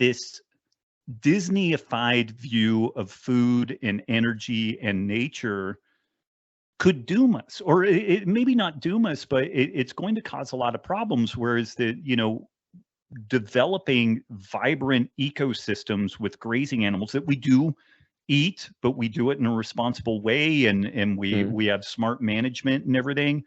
this Disney-ified view of food and energy and nature could doom us, or it maybe not doom us, but it's going to cause a lot of problems. Whereas developing vibrant ecosystems with grazing animals that we do eat, but we do it in a responsible way, and we have smart management and everything.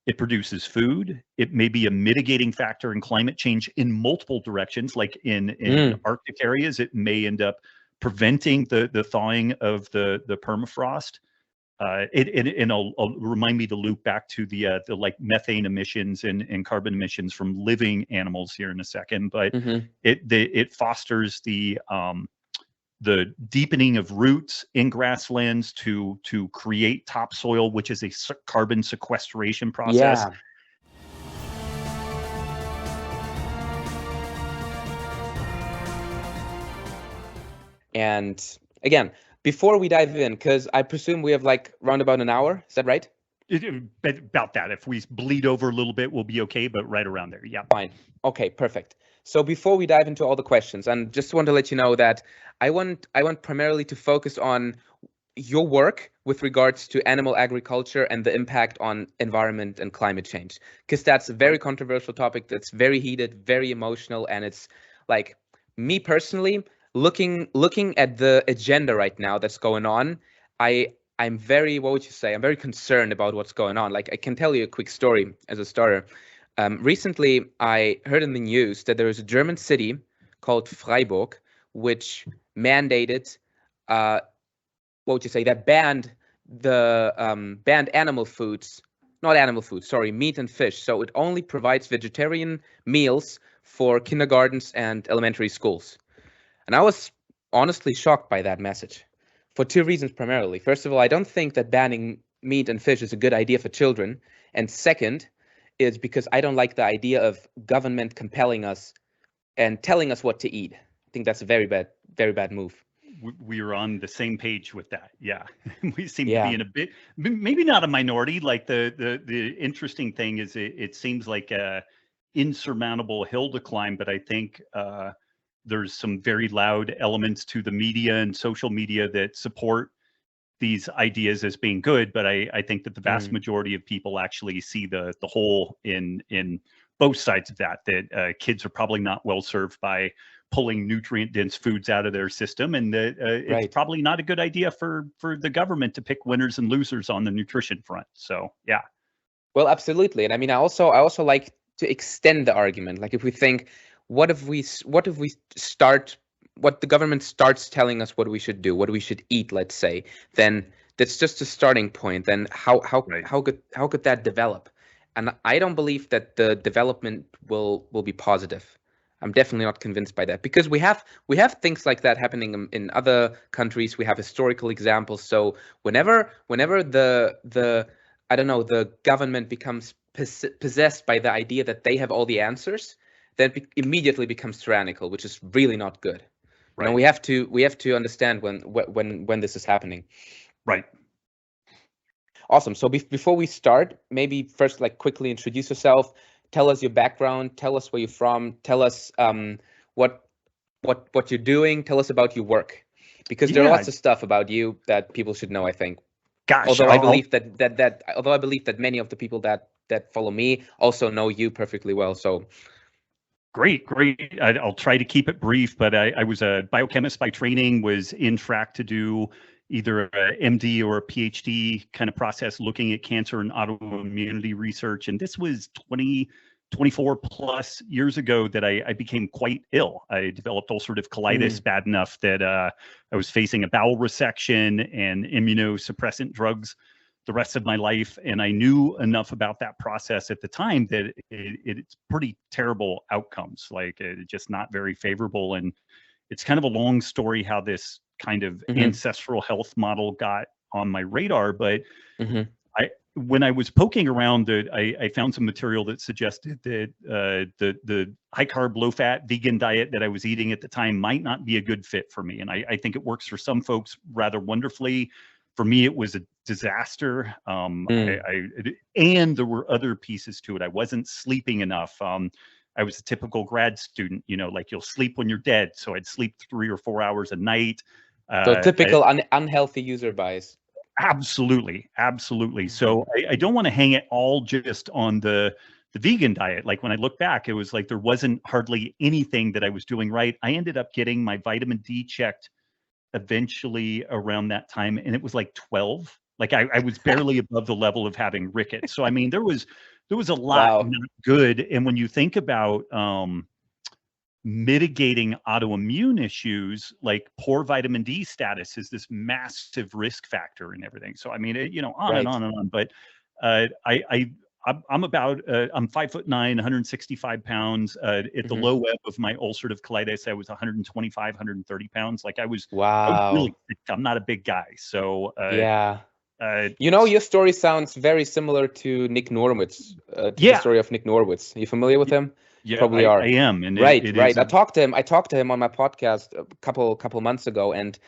It produces food. It may be a mitigating factor in climate change in multiple directions, like in Arctic areas. It may end up preventing the thawing of the permafrost. I'll remind me to loop back to the like methane emissions and carbon emissions from living animals here in a second. But it fosters the deepening of roots in grasslands to create topsoil, which is a carbon sequestration process. Yeah. And again, before we dive in, because I presume we have like around about an hour, is that right? About that. If we bleed over a little bit, we'll be okay, but right around there. Yeah. Fine. Okay, perfect. So before we dive into all the questions, and just want to let you know that I want primarily to focus on your work with regards to animal agriculture and the impact on environment and climate change, because that's a very controversial topic that's very heated, very emotional, and it's like, me personally, looking at the agenda right now that's going on, I'm very, what would you say? I'm very concerned about what's going on. Like, I can tell you a quick story as a starter. Recently, I heard in the news that there is a German city called Freiburg, which mandated, what would you say, that banned animal foods, not animal foods, sorry, meat and fish. So it only provides vegetarian meals for kindergartens and elementary schools. And I was honestly shocked by that message for two reasons primarily. First of all, I don't think that banning meat and fish is a good idea for children. And second is because I don't like the idea of government compelling us and telling us what to eat. I think that's a very bad move. We are on the same page with that. Yeah. We seem to be in a bit, maybe not a minority. Like the interesting thing is it seems like a insurmountable hill to climb, but I think there's some very loud elements to the media and social media that support these ideas as being good. But I think that the vast majority of people actually see the whole in both sides of that kids are probably not well served by pulling nutrient dense foods out of their system, and that it's probably not a good idea for the government to pick winners and losers on the nutrition front. So yeah. Well, absolutely. And I mean, I also like to extend the argument. Like, if we think, what if the government starts telling us what we should do, what we should eat, let's say, then that's just a starting point. Then how could that develop? And I don't believe that the development will be positive. I'm definitely not convinced by that, because we have things like that happening in other countries. We have historical examples. So whenever the I don't know, the government becomes possessed by the idea that they have all the answers, then it immediately becomes tyrannical, which is really not good. Right. And we have to understand when this is happening. Right. Awesome. So before we start, maybe first, like, quickly introduce yourself. Tell us your background. Tell us where you're from. Tell us what you're doing. Tell us about your work, because there are lots of stuff about you that people should know, I think. Gosh. Although I believe that many of the people that follow me also know you perfectly well. So. Great. I'll try to keep it brief, but I was a biochemist by training, was in track to do either a MD or a PhD kind of process looking at cancer and autoimmunity research. And this was 24 plus years ago that I became quite ill. I developed ulcerative colitis bad enough that I was facing a bowel resection and immunosuppressant drugs the rest of my life. And I knew enough about that process at the time that it's pretty terrible outcomes, like just not very favorable. And it's kind of a long story how this kind of ancestral health model got on my radar. But when I was poking around, I found some material that suggested that the high carb, low fat vegan diet that I was eating at the time might not be a good fit for me. And I think it works for some folks rather wonderfully. For me, it was a disaster. And there were other pieces to it. I wasn't sleeping enough. I was a typical grad student, you know, like you'll sleep when you're dead. So I'd sleep 3 or 4 hours a night. So typical unhealthy user bias. Absolutely. Absolutely. So I don't want to hang it all just on the vegan diet. Like when I look back, it was like there wasn't hardly anything that I was doing right. I ended up getting my vitamin D checked eventually around that time, and it was like 12. Like I was barely above the level of having rickets. So I mean, there was a lot Wow. not good. And when you think about mitigating autoimmune issues, like poor vitamin D status is this massive risk factor and everything. So I mean, you know, on and on and on. But I'm about I'm 5'9", 165 pounds. At the low ebb of my ulcerative colitis, I was 125, 130 pounds. Like I was really sick. I'm not a big guy. So yeah. You know, your story sounds very similar to Nick Norwood's, the story of Nick Norwood's. Are you familiar with him? Yeah, probably are. I am. And right. I talked to him on my podcast a couple months ago, and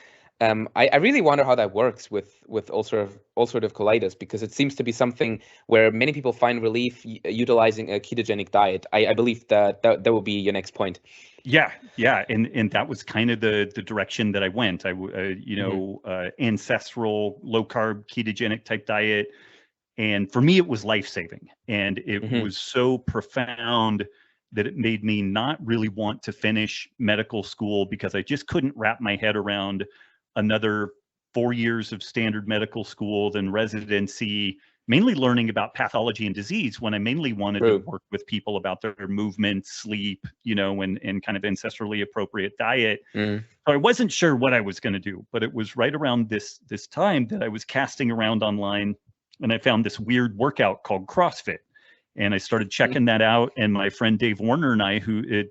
I really wonder how that works with ulcerative colitis, because it seems to be something where many people find relief utilizing a ketogenic diet. I believe that will be your next point. Yeah, and that was kind of the direction that I went. Ancestral low carb ketogenic type diet, and for me it was life saving, and it was so profound that it made me not really want to finish medical school, because I just couldn't wrap my head around another 4 years of standard medical school, then residency, mainly learning about pathology and disease, when I mainly wanted to work with people about their movement, sleep, you know, and kind of ancestrally appropriate diet. So I wasn't sure what I was going to do, but it was right around this time that I was casting around online, and I found this weird workout called CrossFit. And I started checking that out. And my friend Dave Warner and I,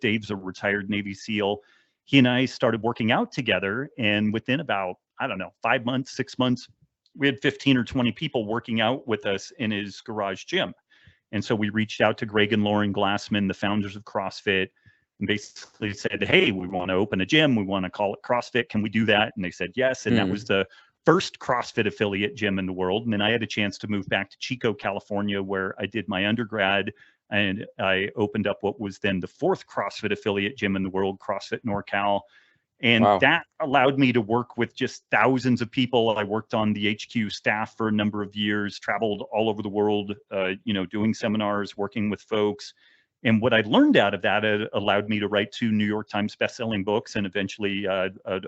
Dave's a retired Navy SEAL, he and I started working out together. And within about, 5 months, 6 months, we had 15 or 20 people working out with us in his garage gym. And so we reached out to Greg and Lauren Glassman, the founders of CrossFit, and basically said, hey, we want to open a gym. We want to call it CrossFit. Can we do that? And they said yes. And that was the first CrossFit affiliate gym in the world. And then I had a chance to move back to Chico, California, where I did my undergrad, and I opened up what was then the fourth CrossFit affiliate gym in the world, CrossFit NorCal. And that allowed me to work with just thousands of people. I worked on the HQ staff for a number of years, traveled all over the world, doing seminars, working with folks. And what I learned out of that allowed me to write 2 New York Times bestselling books, and eventually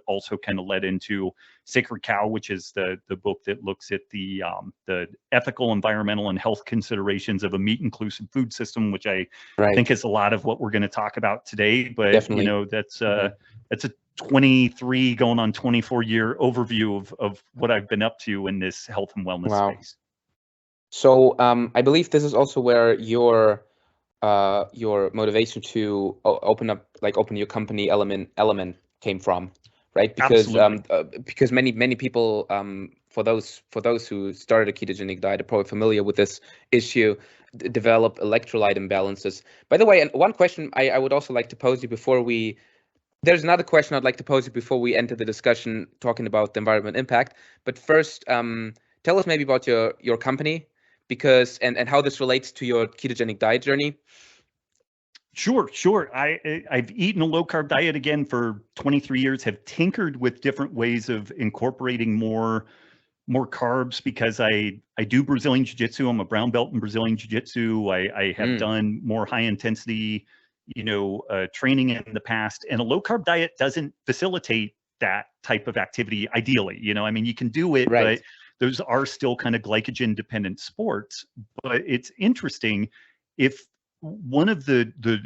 also kind of led into Sacred Cow, which is the book that looks at the ethical, environmental, and health considerations of a meat-inclusive food system, which I think is a lot of what we're going to talk about today. But definitely, you know, that's a 23 going on 24-year overview of what I've been up to in this health and wellness space. So I believe this is also where your motivation to open your company element came from, right? Because many people, for those who started a ketogenic diet, are probably familiar with this issue, develop electrolyte imbalances. By the way, and one question I would also like to pose you before we, there's another question I'd like to pose you before we enter the discussion talking about the environment impact. But first, tell us maybe about your company, because and how this relates to your ketogenic diet journey. Sure. I've eaten a low carb diet again for 23 years, have tinkered with different ways of incorporating more carbs, because I do Brazilian Jiu-Jitsu. I'm a brown belt in Brazilian Jiu-Jitsu. I have done more high intensity, training in the past, and a low carb diet doesn't facilitate that type of activity ideally. I mean, you can do it, but those are still kind of glycogen dependent sports. But it's interesting, if one of the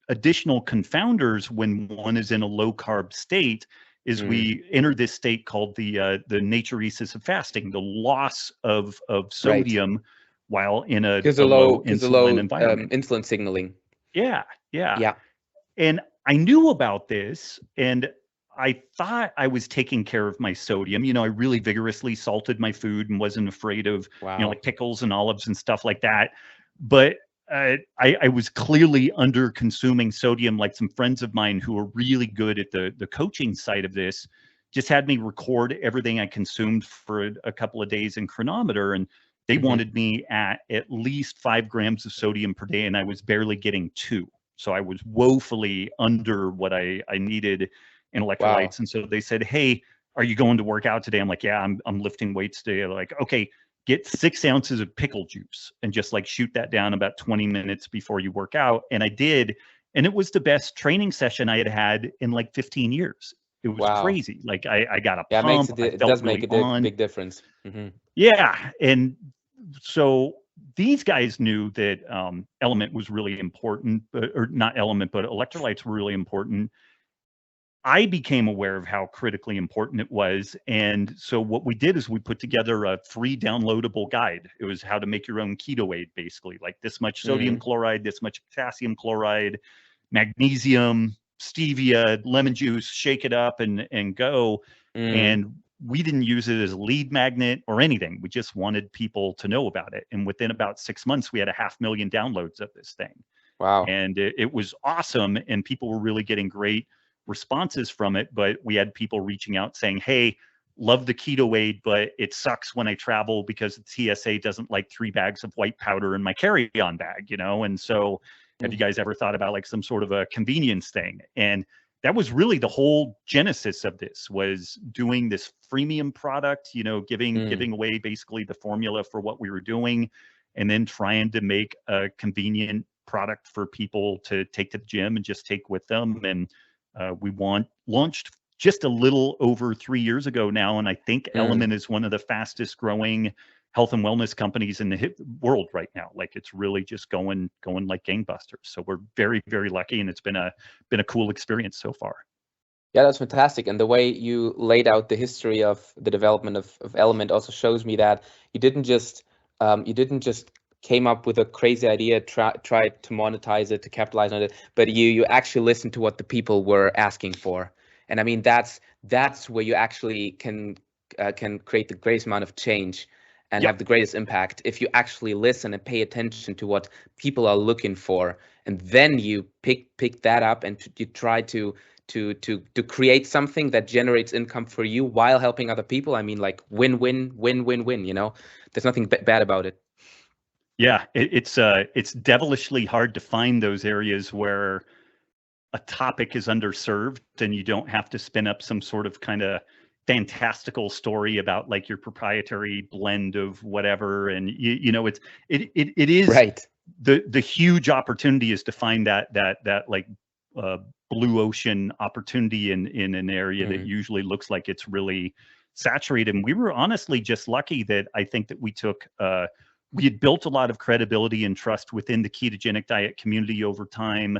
additional confounders when one is in a low carb state is we enter this state called the natriuresis of fasting, the loss of sodium while in a low insulin environment. Insulin signaling. Yeah. And I knew about this, and I thought I was taking care of my sodium. I really vigorously salted my food and wasn't afraid of like pickles and olives and stuff like that. But I was clearly under consuming sodium. Like some friends of mine who are really good at the coaching side of this just had me record everything I consumed for a couple of days in Chronometer, and they wanted me at least 5 grams of sodium per day, and I was barely getting 2. So I was woefully under what I needed in Wow. electrolytes. And so they said, hey, are you going to work out today? I'm like, yeah, I'm lifting weights today. They're like, okay, get 6 ounces of pickle juice and just like shoot that down about 20 minutes before you work out. And I did. And it was the best training session I had had in like 15 years. It was Wow. crazy. Like I got a Yeah, pump. I it felt does make really a big difference. yeah. And so these guys knew that element was really important, or not element, but electrolytes were really important. I became aware of how critically important it was. And so what we did is we put together a free downloadable guide. It was how to make your own keto aid, basically, like this much sodium chloride, this much potassium chloride, magnesium, stevia, lemon juice, shake it up and go. And we didn't use it as a lead magnet or anything. We just wanted people to know about it. And within about 6 months, we had 500,000 downloads of this thing. Wow. And it was awesome. And people were really getting great responses from it. But we had people reaching out saying, hey, love the keto aid, but it sucks when I travel because the TSA doesn't like 3 bags of white powder in my carry-on bag, And so have you guys ever thought about like some sort of a convenience thing? And that was really the whole genesis of this, was doing this freemium product, giving away basically the formula for what we were doing, and then trying to make a convenient product for people to take to the gym and just take with them. And we launched just a little over 3 years ago now. And I think Element is one of the fastest growing health and wellness companies in the world right now. Like it's really just going like gangbusters. So we're very, very lucky, and it's been a cool experience so far. Yeah, that's fantastic. And the way you laid out the history of the development of Element also shows me that you didn't just came up with a crazy idea, tried to monetize it, to capitalize on it, but you actually listened to what the people were asking for. And I mean, that's where you actually can create the greatest amount of change and have the greatest impact, if you actually listen and pay attention to what people are looking for, and then you pick that up and you try to create something that generates income for you while helping other people. I mean, like win-win, win-win-win. There's nothing bad about it. Yeah, it's devilishly hard to find those areas where a topic is underserved and you don't have to spin up some sort of kind of fantastical story about like your proprietary blend of whatever. And it is right. The huge opportunity is to find that like blue ocean opportunity in an area that usually looks like it's really saturated. And we were honestly just lucky that I think that we had built a lot of credibility and trust within the ketogenic diet community over time.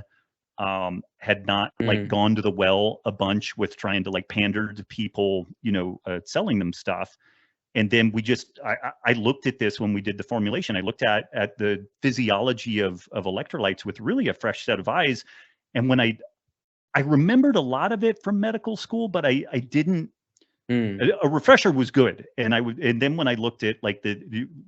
Had not like gone to the well a bunch with trying to like pander to people, selling them stuff. And then I looked at this when we did the formulation. I looked at the physiology of electrolytes with really a fresh set of eyes. And when I remembered a lot of it from medical school, but I didn't. A refresher was good. And then when I looked at like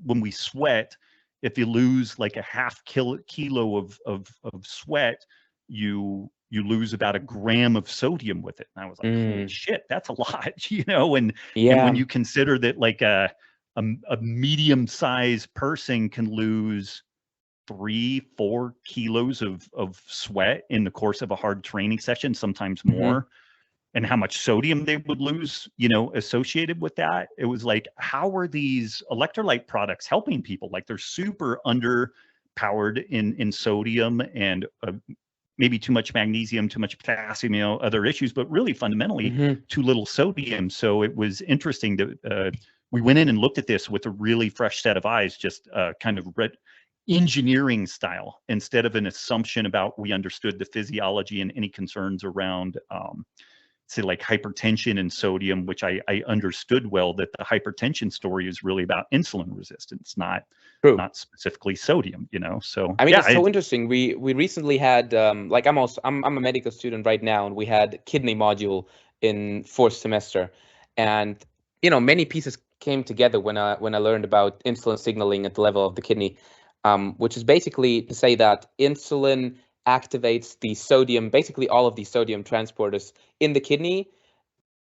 when we sweat, if you lose like a half kilo of sweat, you lose about 1 gram of sodium with it. And I was like, holy shit, that's a lot, and when you consider that like a medium-sized person can lose 3-4 kilos of sweat in the course of a hard training session, sometimes more, and how much sodium they would lose, associated with that. It was like, how are these electrolyte products helping people? Like they're super underpowered in sodium and maybe too much magnesium, too much potassium, other issues, but really fundamentally too little sodium. So it was interesting that we went in and looked at this with a really fresh set of eyes, just kind of engineering style, instead of an assumption about we understood the physiology and any concerns around say like hypertension and sodium, which I understood well, that the hypertension story is really about insulin resistance, not specifically sodium, So I mean, it's so interesting. We recently had like I'm a medical student right now, and we had kidney module in 4th semester, and many pieces came together when I learned about insulin signaling at the level of the kidney, which is basically to say that insulin activates the sodium, basically all of the sodium transporters in the kidney,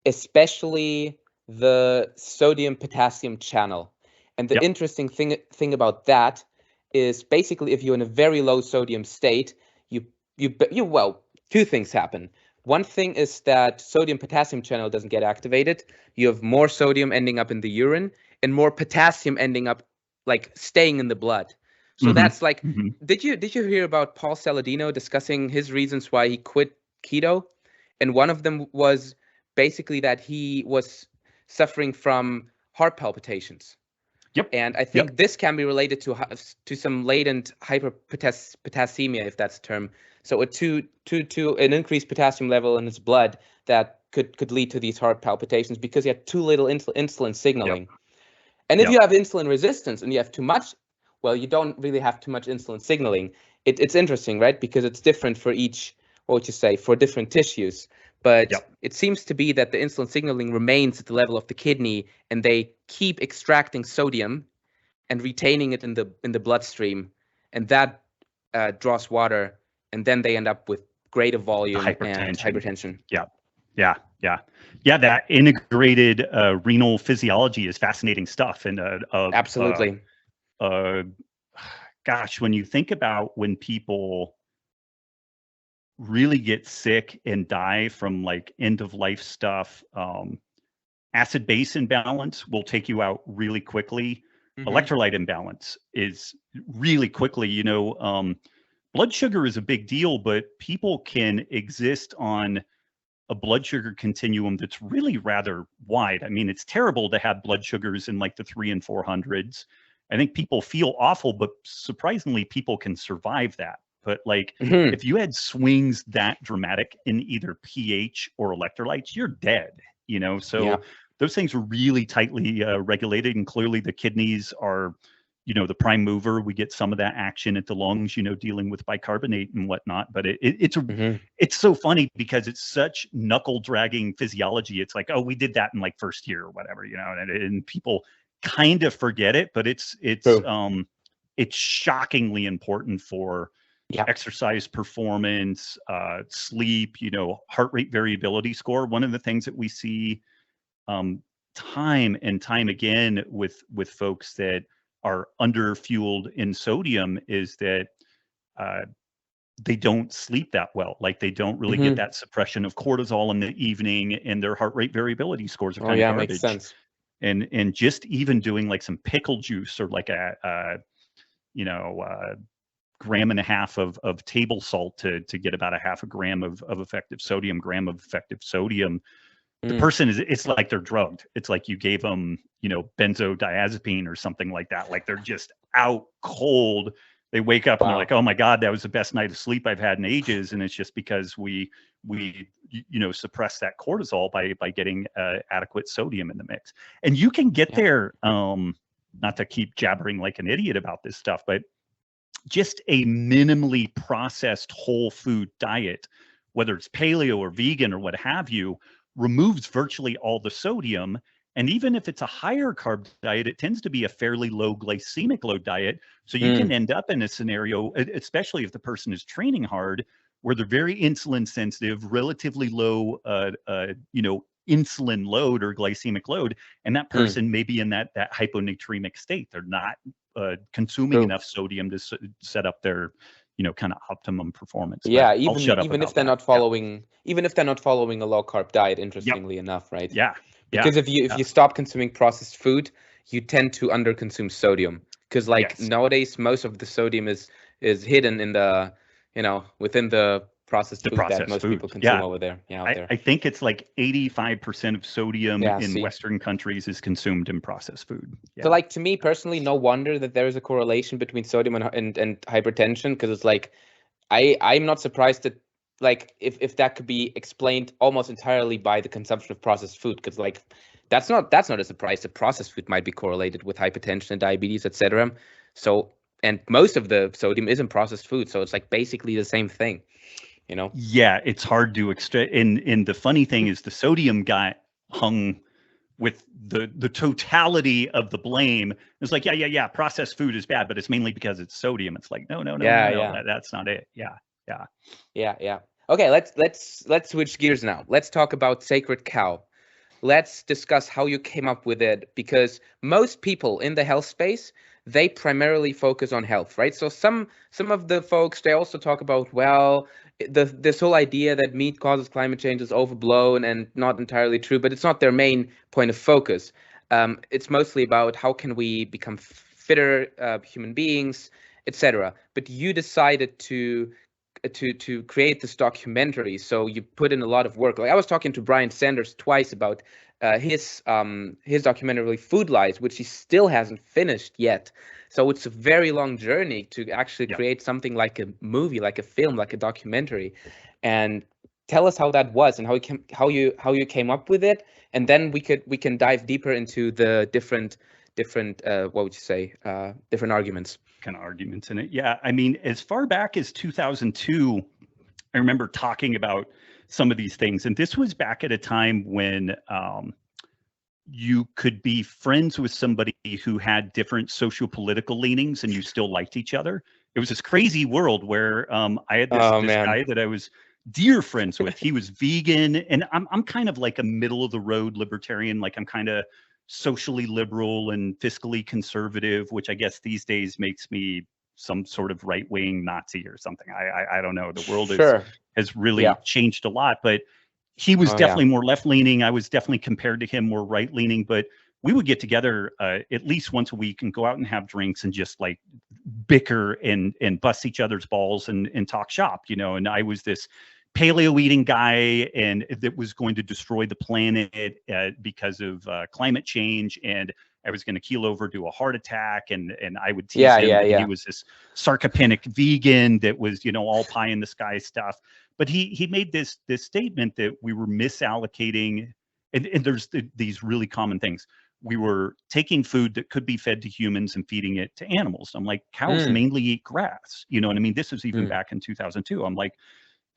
especially the sodium-potassium channel. And the interesting thing about that is basically if you're in a very low sodium state, you well, two things happen. One thing is that sodium-potassium channel doesn't get activated. You have more sodium ending up in the urine and more potassium ending up like staying in the blood. So that's like, did you hear about Paul Saladino discussing his reasons why he quit keto? And one of them was basically that he was suffering from heart palpitations. Yep. And I think this can be related to some latent hyperpotassemia, if that's a term. So to an increased potassium level in his blood that could lead to these heart palpitations because he had too little insulin signaling. And if you have insulin resistance and you have too much, well, you don't really have too much insulin signaling. It's interesting, right? Because it's different for each, what would you say, for different tissues. But it seems to be that the insulin signaling remains at the level of the kidney, and they keep extracting sodium and retaining it in the bloodstream, and that draws water, and then they end up with greater volume and hypertension. Yeah. That integrated renal physiology is fascinating stuff, and absolutely. Gosh, when you think about when people really get sick and die from like end of life stuff, acid base imbalance will take you out really quickly. Electrolyte imbalance is really quickly, blood sugar is a big deal, but people can exist on a blood sugar continuum that's really rather wide. I mean, it's terrible to have blood sugars in like the 300s and 400s. I think people feel awful, but surprisingly, people can survive that. But like, if you had swings that dramatic in either pH or electrolytes, you're dead, So those things are really tightly regulated, and clearly the kidneys are, the prime mover. We get some of that action at the lungs, dealing with bicarbonate and whatnot. But it's so funny because it's such knuckle dragging physiology. It's like, oh, we did that in like first year or whatever, and people kind of forget it, but it's shockingly important for exercise performance, sleep, heart rate variability score. One of the things that we see time and time again with folks that are under fueled in sodium is that they don't sleep that well. Like they don't really get that suppression of cortisol in the evening, and their heart rate variability scores are kind of garbage. Makes sense. And just even doing like some pickle juice or like a gram and a half of table salt to get about a half a gram of effective sodium, the person it's like they're drugged. It's like you gave them, benzodiazepine or something like that. Like they're just out cold. They wake up and they're like, oh my God, that was the best night of sleep I've had in ages. And it's just because we suppress that cortisol by getting adequate sodium in the mix. And you can get there, not to keep jabbering like an idiot about this stuff, but just a minimally processed whole food diet, whether it's paleo or vegan or what have you, removes virtually all the sodium. And even if it's a higher carb diet, it tends to be a fairly low glycemic load diet. So you can end up in a scenario, especially if the person is training hard, where they're very insulin sensitive, relatively low, insulin load or glycemic load. And that person may be in that hyponatremic state. They're not consuming enough sodium to set up their kind of optimum performance. Yeah, even if they're not following a low carb diet, interestingly enough, right? Yeah. Because if you stop consuming processed food, you tend to underconsume sodium. Because nowadays most of the sodium is hidden in the within the processed food that most people consume over there. I think it's like 85% of sodium in Western countries is consumed in processed food. So like to me personally, no wonder that there is a correlation between sodium and hypertension, because it's like I'm not surprised that like if that could be explained almost entirely by the consumption of processed food, because like that's not a surprise that processed food might be correlated with hypertension and diabetes, etc. So, and most of the sodium is in processed food, so it's like basically the same thing. Yeah, it's hard to extract. And the funny thing is the sodium got hung with the totality of the blame. It's like, yeah, processed food is bad, but it's mainly because it's sodium. It's like, no, that's not it. Yeah. Okay, let's switch gears now. Let's talk about sacred cow. Let's discuss how you came up with it, because most people in the health space, they primarily focus on health, right? So some of the folks, they also talk about, well, this whole idea that meat causes climate change is overblown and not entirely true, but it's not their main point of focus. It's mostly about how can we become fitter human beings, etc. But you decided to create this documentary, so you put in a lot of work. Like, I was talking to Brian Sanders twice about his documentary Food Lies, which he still hasn't finished yet. So it's a very long journey to actually create something like a movie, like a film, like a documentary. And tell us how that was and how you came up with it, and then we can dive deeper into the different what would you say, different arguments. Kind of arguments in it. Yeah, I mean, as far back as 2002, I remember talking about some of these things, and this was back at a time when you could be friends with somebody who had different socio-political leanings and you still liked each other. It was this crazy world where I had this guy that I was dear friends with. He was vegan, and I'm kind of like a middle of the road libertarian. Like, I'm kind of socially liberal and fiscally conservative, which I guess these days makes me some sort of right-wing Nazi or something. I don't know. The world has really changed a lot, but he was definitely more left-leaning. I was definitely, compared to him, more right-leaning, but we would get together at least once a week and go out and have drinks and just like bicker and bust each other's balls and talk shop, you know. And I was this paleo eating guy, and that was going to destroy the planet because of climate change, and I was going to keel over to a heart attack, and I would tease him that he was this sarcopenic vegan that was, you know, all pie in the sky stuff. But he made this statement that we were misallocating, and there's these really common things. We were taking food that could be fed to humans and feeding it to animals. I'm like, cows mainly eat grass, you know what I mean? This was even back in 2002. I'm like,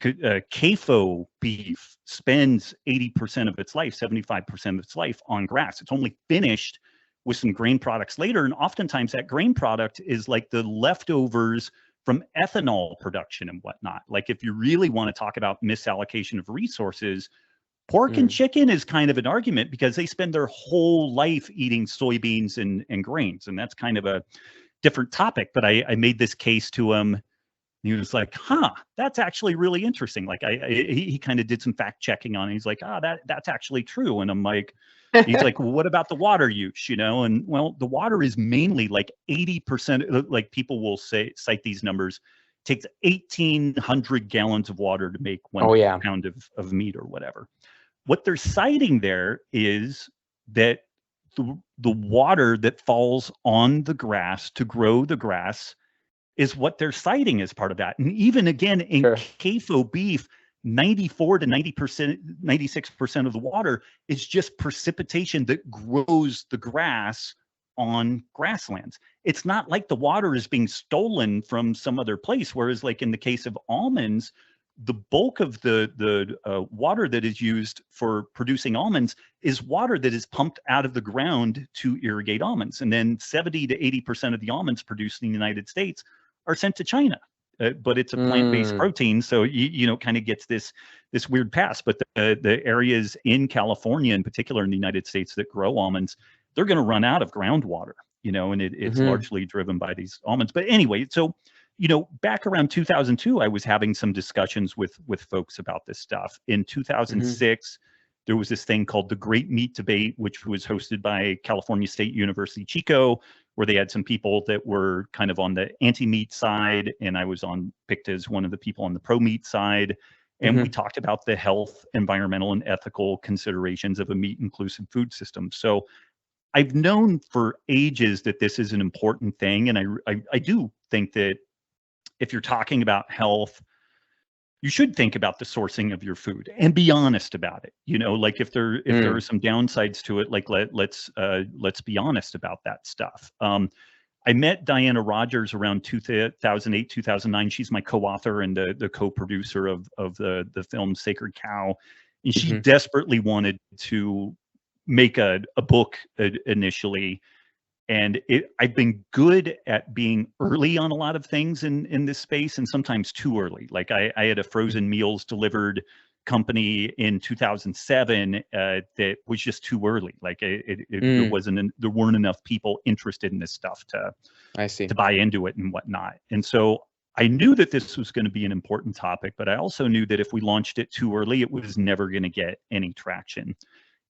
CAFO beef spends 80% of its life, 75% of its life on grass. It's only finished with some grain products later. And oftentimes that grain product is like the leftovers from ethanol production and whatnot. Like, if you really want to talk about misallocation of resources, pork and chicken is kind of an argument, because they spend their whole life eating soybeans and grains. And that's kind of a different topic. But I made this case to him. He was like, huh, that's actually really interesting. Like, he kind of did some fact checking on it. He's like, that's actually true. And I'm like, he's like, well, what about the water use, you know? And well, the water is mainly like 80%, like people will cite these numbers, takes 1,800 gallons of water to make 1 pound of meat or whatever. What they're citing there is that the water that falls on the grass to grow the grass is what they're citing as part of that. And even again, in CAFO beef, 94 to 90%, 96% of the water is just precipitation that grows the grass on grasslands. It's not like the water is being stolen from some other place. Whereas, like in the case of almonds, the bulk of the water that is used for producing almonds is water that is pumped out of the ground to irrigate almonds. And then 70 to 80% of the almonds produced in the United States are sent to China. But it's a plant-based protein, so you know, kind of gets this weird pass. But the areas in California, in particular in the United States, that grow almonds, they're going to run out of groundwater, you know, and it's largely driven by these almonds. But anyway, so, you know, back around 2002, I was having some discussions with folks about this stuff. In 2006, there was this thing called the Great Meat Debate, which was hosted by California State University, Chico, where they had some people that were kind of on the anti-meat side, and I was picked as one of the people on the pro-meat side. And we talked about the health, environmental, and ethical considerations of a meat-inclusive food system. So I've known for ages that this is an important thing, and I do think that if you're talking about health, you should think about the sourcing of your food and be honest about it. You know, like if there are some downsides to it, like let's be honest about that stuff. I met Diana Rodgers around 2008, 2009. She's my co-author and the co-producer of the film Sacred Cow, and she desperately wanted to make a book initially. And I've been good at being early on a lot of things in this space, and sometimes too early. Like I had a frozen meals delivered company in 2007 that was just too early. Like there weren't enough people interested in this stuff to buy into it and whatnot. And so I knew that this was going to be an important topic, but I also knew that if we launched it too early, it was never going to get any traction.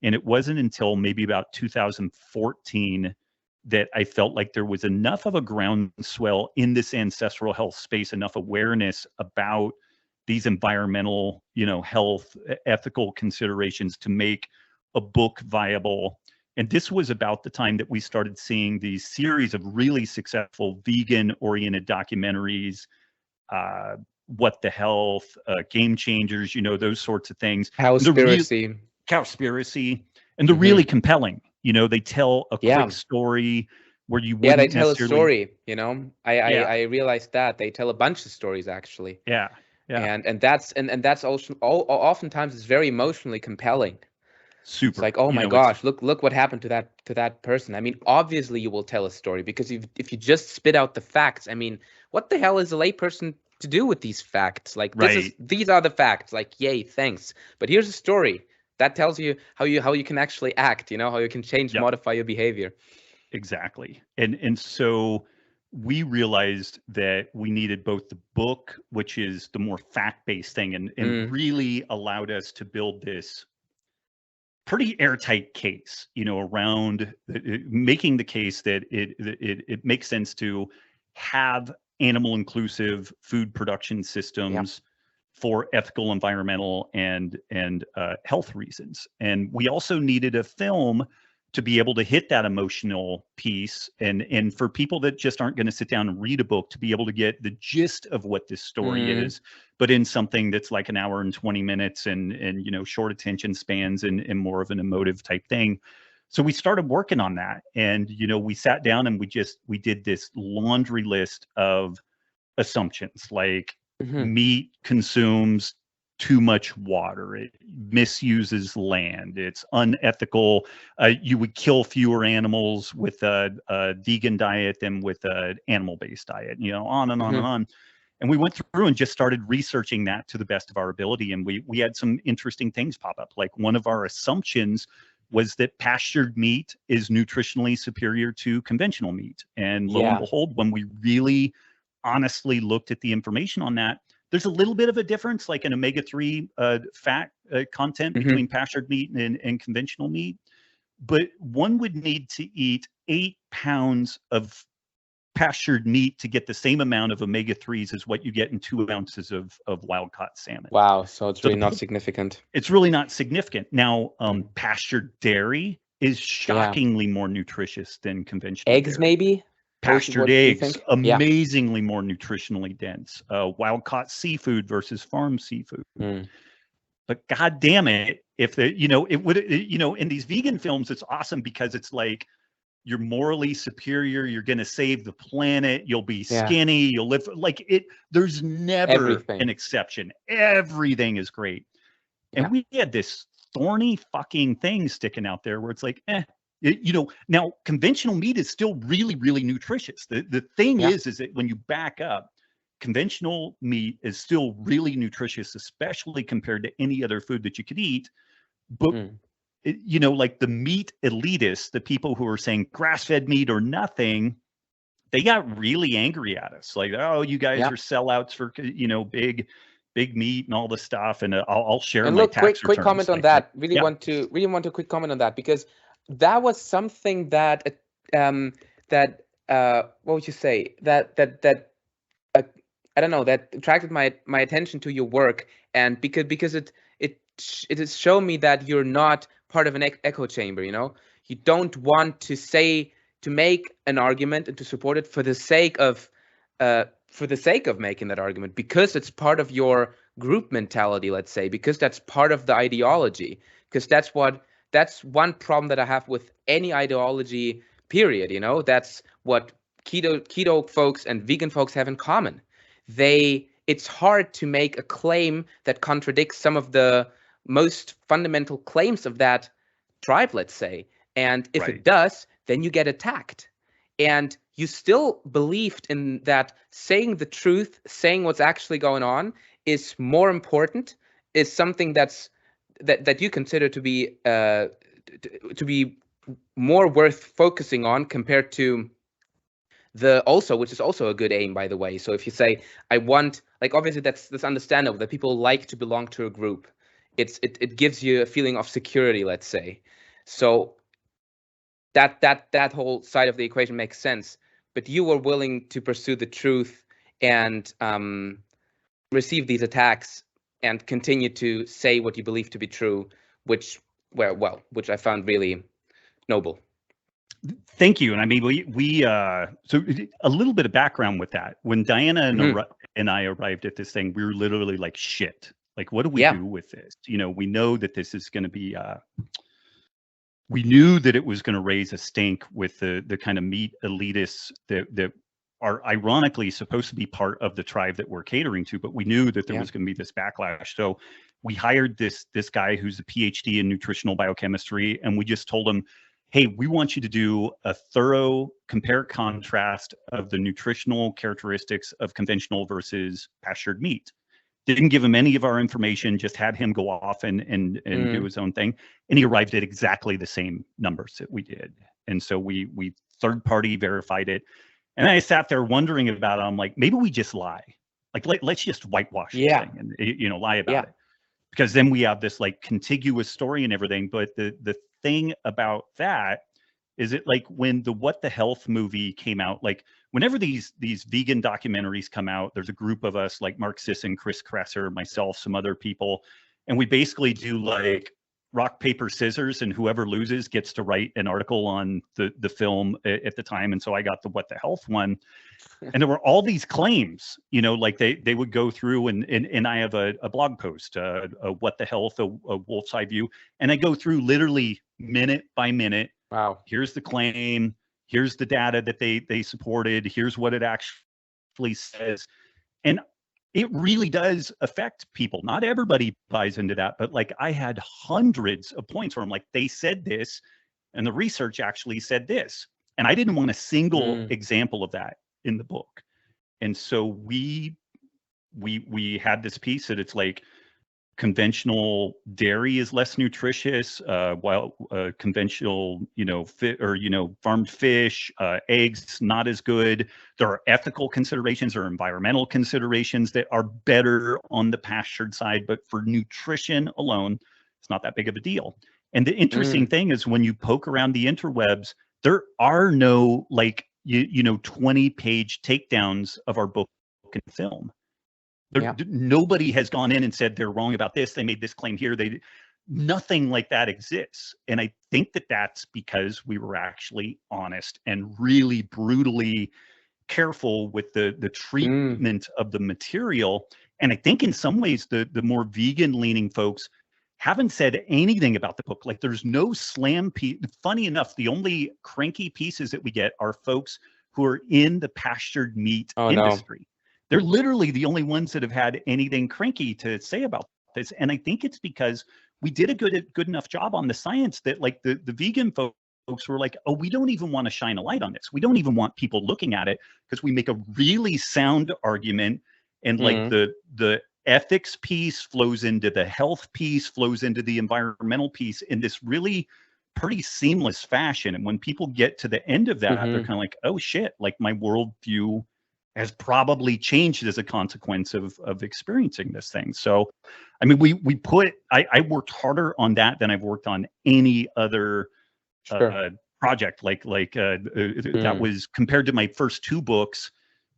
And it wasn't until maybe about 2014 that I felt like there was enough of a groundswell in this ancestral health space, enough awareness about these environmental, health, ethical considerations to make a book viable. And this was about the time that we started seeing these series of really successful vegan-oriented documentaries, What the Health, Game Changers, those sorts of things. Cowspiracy. Cowspiracy. And they're really compelling. They tell a quick story where you wouldn't they tell necessarily... a story, I realized that. They tell a bunch of stories, actually. Yeah. And that's also oftentimes it's very emotionally compelling. Super. It's like, oh my gosh, look what happened to that person. I mean, obviously you will tell a story, because if you just spit out the facts, I mean, what the hell is a layperson to do with these facts? Like, these are the facts. Like, yay, thanks. But here's a story that tells you how you can actually act. How you can change, modify your behavior. Exactly. And so we realized that we needed both the book, which is the more fact-based thing, and really allowed us to build this pretty airtight case, around making the case that it makes sense to have animal inclusive food production systems for ethical, environmental, and health reasons. And we also needed a film to be able to hit that emotional piece, and for people that just aren't going to sit down and read a book, to be able to get the gist of what this story is, but in something that's like an hour and 20 minutes and short attention spans and more of an emotive type thing. So we started working on that, and we sat down and we did this laundry list of assumptions, like meat consumes too much water, it misuses land, it's unethical, you would kill fewer animals with a vegan diet than with an animal-based diet, on and on and on. And we went through and just started researching that to the best of our ability, and we had some interesting things pop up. Like, one of our assumptions was that pastured meat is nutritionally superior to conventional meat, and lo and behold, when we really honestly looked at the information on that, there's a little bit of a difference, like an omega-3 fat content between pastured meat and conventional meat. But one would need to eat 8 pounds of pastured meat to get the same amount of omega-3s as what you get in 2 ounces of wild-caught salmon. Wow, so it's really not significant. It's really not significant. Now, pastured dairy is shockingly more nutritious than conventional eggs, dairy. Maybe? Pastured eggs, amazingly more nutritionally dense. Wild-caught seafood versus farm seafood. But God damn it, if the it would in these vegan films, it's awesome because it's like, you're morally superior, you're going to save the planet, you'll be skinny, you'll live like it. There's never an exception. Everything is great. And we had this thorny fucking thing sticking out there where it's like, now conventional meat is still really, really nutritious. The thing is that when you back up, conventional meat is still really nutritious, especially compared to any other food that you could eat. But like the meat elitists, the people who are saying grass-fed meat or nothing, they got really angry at us. Like, oh, you guys are sellouts for, big meat and all this stuff. And I'll share and my look, tax quick comment on that. Really want to quick comment on that, because that was something that what would you say, that I don't know, that attracted my attention to your work, and because it has shown me that you're not part of an echo chamber. You don't want to make an argument and to support it for the sake of making that argument, because it's part of your group mentality, let's say, because that's part of the ideology, because that's one problem that I have with any ideology, period. That's what keto folks and vegan folks have in common. It's hard to make a claim that contradicts some of the most fundamental claims of that tribe, let's say. And if it does, then you get attacked. And you still believed in that saying the truth, saying what's actually going on is more important, is something that you consider to be more worth focusing on compared to which is also a good aim, by the way. So if you say, I want, like, obviously that's understandable that people like to belong to a group. It gives you a feeling of security, let's say. So that whole side of the equation makes sense. But you were willing to pursue the truth and receive these attacks and continue to say what you believe to be true, which I found really noble. Thank you. And I mean, we so a little bit of background with that. When Diana and I arrived at this thing, we were literally like, shit, like, what do we do with this? You know, we know that this is going to be, we knew that it was going to raise a stink with the kind of meat elitists that are ironically supposed to be part of the tribe that we're catering to, but we knew that there was going to be this backlash. So we hired this guy who's a PhD in nutritional biochemistry, and we just told him, hey, we want you to do a thorough compare contrast of the nutritional characteristics of conventional versus pastured meat. Didn't give him any of our information, just had him go off and do his own thing. And he arrived at exactly the same numbers that we did. And so we third party verified it. And I sat there wondering about it. I'm like, maybe we just lie. Like, let's just whitewash this thing and, you know, lie about it. Because then we have this like contiguous story and everything. But the thing about that is it like when the What the Health movie came out, like whenever these vegan documentaries come out, there's a group of us like Mark Sisson, Chris Kresser, myself, some other people, and we basically do like rock, paper, scissors, and whoever loses gets to write an article on the film at the time. And so I got the What the Health one. And there were all these claims, you know, like they would go through and I have a blog post, a What the Health, a Wolf's Eye View. And I go through literally minute by minute. Wow. Here's the claim. Here's the data that they supported. Here's what it actually says. And it really does affect people. Not everybody buys into that, but like I had hundreds of points where I'm like, they said this and the research actually said this. And I didn't want a single example of that in the book. And so we had this piece that it's like conventional dairy is less nutritious, while conventional, you know, farmed fish, eggs not as good. There are ethical considerations or environmental considerations that are better on the pastured side, but for nutrition alone, it's not that big of a deal. And the interesting thing is when you poke around the interwebs, there are no like 20-page takedowns of our book and film. Nobody has gone in and said they're wrong about this. They made this claim here. Nothing like that exists. And I think that that's because we were actually honest and really brutally careful with the treatment of the material. And I think in some ways, the more vegan leaning folks haven't said anything about the book. Like there's no slam piece. Funny enough, the only cranky pieces that we get are folks who are in the pastured meat industry. They're literally the only ones that have had anything cranky to say about this. And I think it's because we did a good enough job on the science that like the vegan folks were like, oh, we don't even want to shine a light on this. We don't even want people looking at it because we make a really sound argument. And like the ethics piece flows into the health piece, flows into the environmental piece in this really pretty seamless fashion. And when people get to the end of that, they're kind of like, oh shit, like my worldview has probably changed as a consequence of experiencing this thing. So, I mean, I worked harder on that than I've worked on any other project. That was compared to my first 2 books,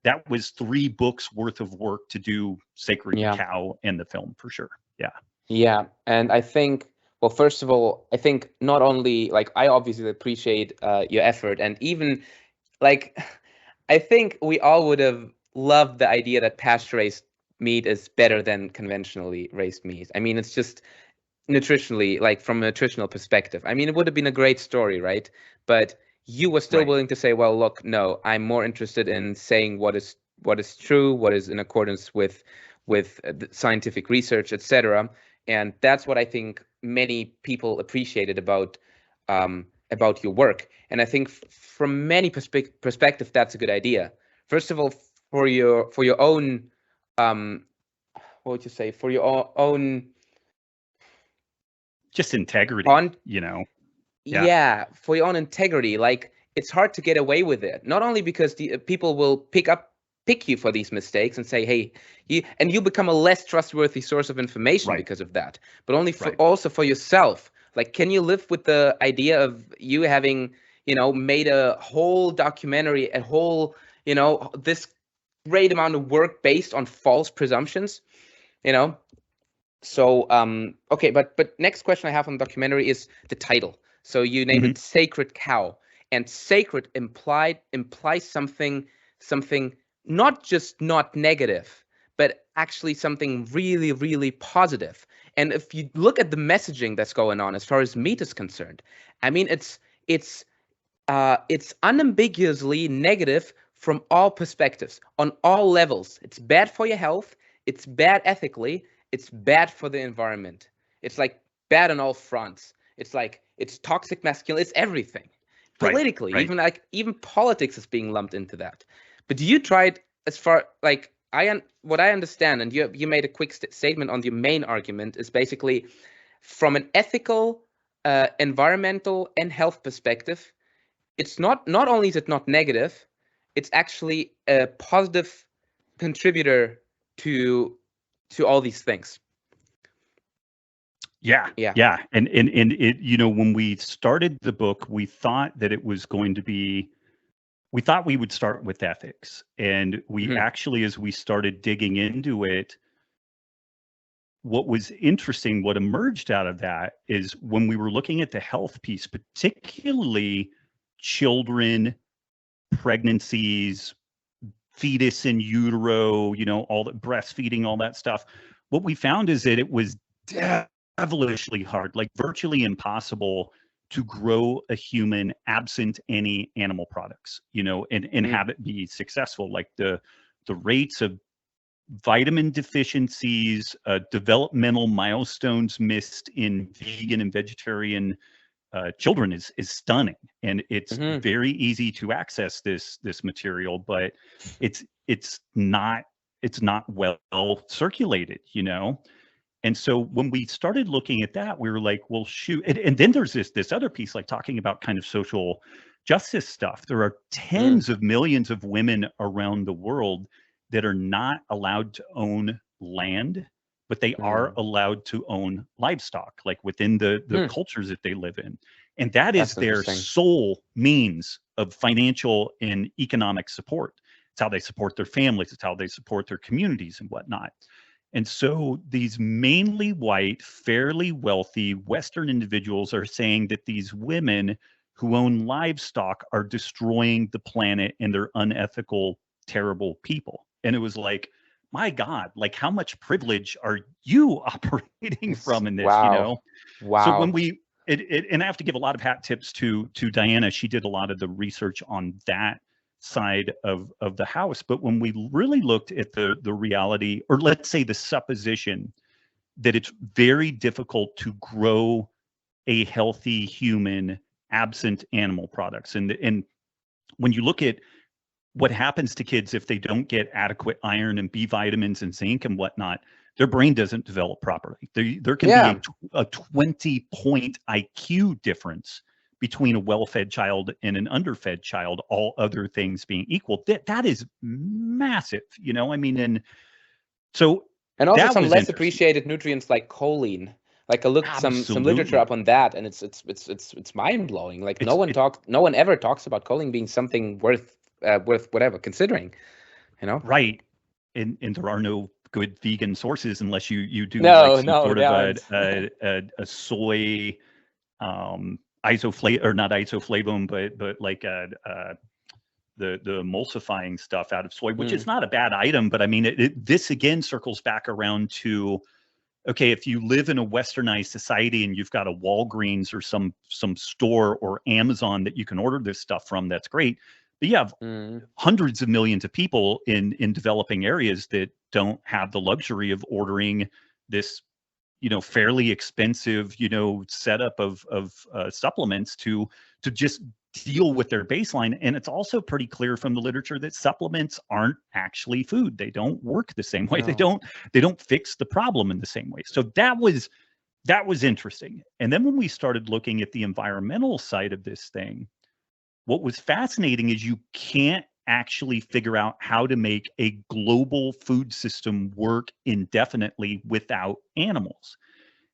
that was 3 books worth of work to do Sacred Cow and the film for sure. Yeah. Yeah. And I think, well, first of all, I think not only like I obviously appreciate your effort, and even like I think we all would have loved the idea that pasture-raised meat is better than conventionally raised meat. I mean, it's just nutritionally, like from a nutritional perspective. I mean, it would have been a great story, right? But you were still willing to say, well, look, no, I'm more interested in saying what is true, what is in accordance with scientific research, etc. And that's what I think many people appreciated about your work. And I think from many perspective, that's a good idea. First of all, for your own, what would you say? For your own, just integrity, for your own integrity. Like it's hard to get away with it. Not only because the people will pick you for these mistakes and say, hey, you become a less trustworthy source of information because of that, but only also for yourself. Like, can you live with the idea of you having, made a whole documentary, a whole, this great amount of work based on false presumptions, So, okay, but next question I have on the documentary is the title. So you name it Sacred Cow, and sacred implies something not just not negative, but actually something really, really positive. And if you look at the messaging that's going on as far as meat is concerned, I mean, it's unambiguously negative from all perspectives, on all levels. It's bad for your health. It's bad ethically. It's bad for the environment. It's like bad on all fronts. It's like, it's toxic masculinity. It's everything. Politically, even politics is being lumped into that. But do you try it as far, like, what I understand, and you made a quick statement on the main argument, is basically from an ethical, environmental, and health perspective, it's not only is it not negative, it's actually a positive contributor to all these things. Yeah. And it, when we started the book, we thought that it was going to be, we thought we would start with ethics. And we actually, as we started digging into it, what was interesting, what emerged out of that is when we were looking at the health piece, particularly children, pregnancies, fetus in utero, all the breastfeeding, all that stuff. What we found is that it was devilishly hard, like virtually impossible to grow a human absent any animal products, and have it be successful. Like the rates of vitamin deficiencies, developmental milestones missed in vegan and vegetarian children is stunning, and it's very easy to access this material, but it's not well circulated, And so when we started looking at that, we were like, well, shoot. And then there's this other piece, like talking about kind of social justice stuff. There are tens of millions of women around the world that are not allowed to own land, but they are allowed to own livestock, like within the cultures that they live in. And that is their sole means of financial and economic support. It's how they support their families. It's how they support their communities and whatnot. And so these mainly white, fairly wealthy Western individuals are saying that these women who own livestock are destroying the planet and they're unethical, terrible people. And it was like, my God, like how much privilege are you operating from in this, Wow. So when and I have to give a lot of hat tips to Diana. She did a lot of the research on that side of the house. But when we really looked at the reality, or let's say the supposition, that it's very difficult to grow a healthy human absent animal products. And when you look at what happens to kids if they don't get adequate iron and B vitamins and zinc and whatnot, their brain doesn't develop properly. There can be a 20-point IQ difference between a well-fed child and an underfed child, all other things being equal. That is massive, I mean, and so and also some less appreciated nutrients like choline. Like I looked some literature up on that, and it's mind-blowing. Like no one ever talks about choline being something worth whatever considering, Right. And there are no good vegan sources unless you do sort of a soy isoflavone, or not isoflavone, but like the emulsifying stuff out of soy, which is not a bad item, but I mean this again circles back around to, okay, if you live in a westernized society and you've got a Walgreens or some store or Amazon that you can order this stuff from, that's great. But you have hundreds of millions of people in developing areas that don't have the luxury of ordering this, fairly expensive, setup of supplements to just deal with their baseline. And it's also pretty clear from the literature that supplements aren't actually food. They don't work the same way. No. They don't fix the problem in the same way. So that was interesting. And then when we started looking at the environmental side of this thing, what was fascinating is you can't actually figure out how to make a global food system work indefinitely without animals,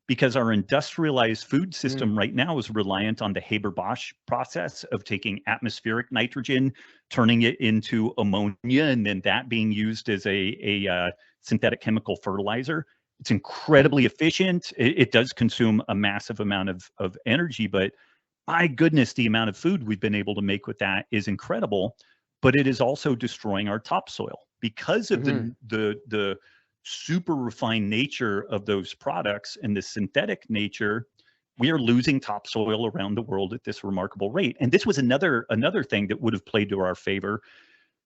because our industrialized food system right now is reliant on the Haber-Bosch process of taking atmospheric nitrogen, turning it into ammonia, and then that being used as a synthetic chemical fertilizer. It's incredibly efficient. It does consume a massive amount of energy, but my goodness, the amount of food we've been able to make with that is incredible. But it is also destroying our topsoil because of the super refined nature of those products and the synthetic nature. We are losing topsoil around the world at this remarkable rate. And this was another thing that would have played to our favor.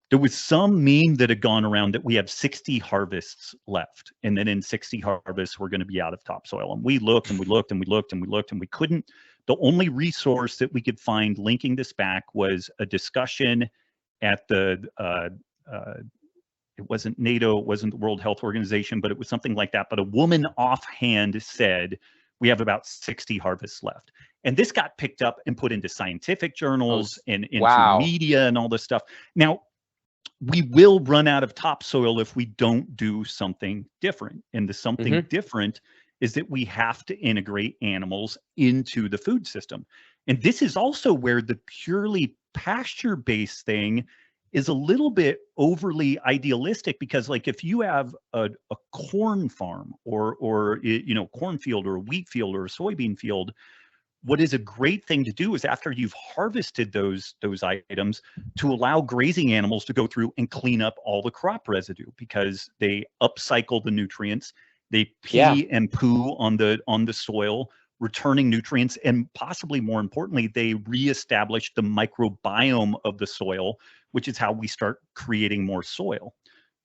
There was some meme that had gone around that we have 60 harvests left, and then in 60 harvests we're going to be out of topsoil. And we looked and we looked and we looked and we looked and we couldn't. The only resource that we could find linking this back was a discussion at the it wasn't NATO, it wasn't the World Health Organization, but it was something like that. But a woman offhand said, we have about 60 harvests left. And this got picked up and put into scientific journals and into media and all this stuff. Now, we will run out of topsoil if we don't do something different. And the something different is that we have to integrate animals into the food system. And this is also where the purely pasture-based thing is a little bit overly idealistic, because like if you have a corn farm or you know, cornfield or a wheat field or a soybean field, what is a great thing to do is after you've harvested those items, to allow grazing animals to go through and clean up all the crop residue, because they upcycle the nutrients, they pee and poo on the soil, returning nutrients, and possibly more importantly, they reestablish the microbiome of the soil, which is how we start creating more soil.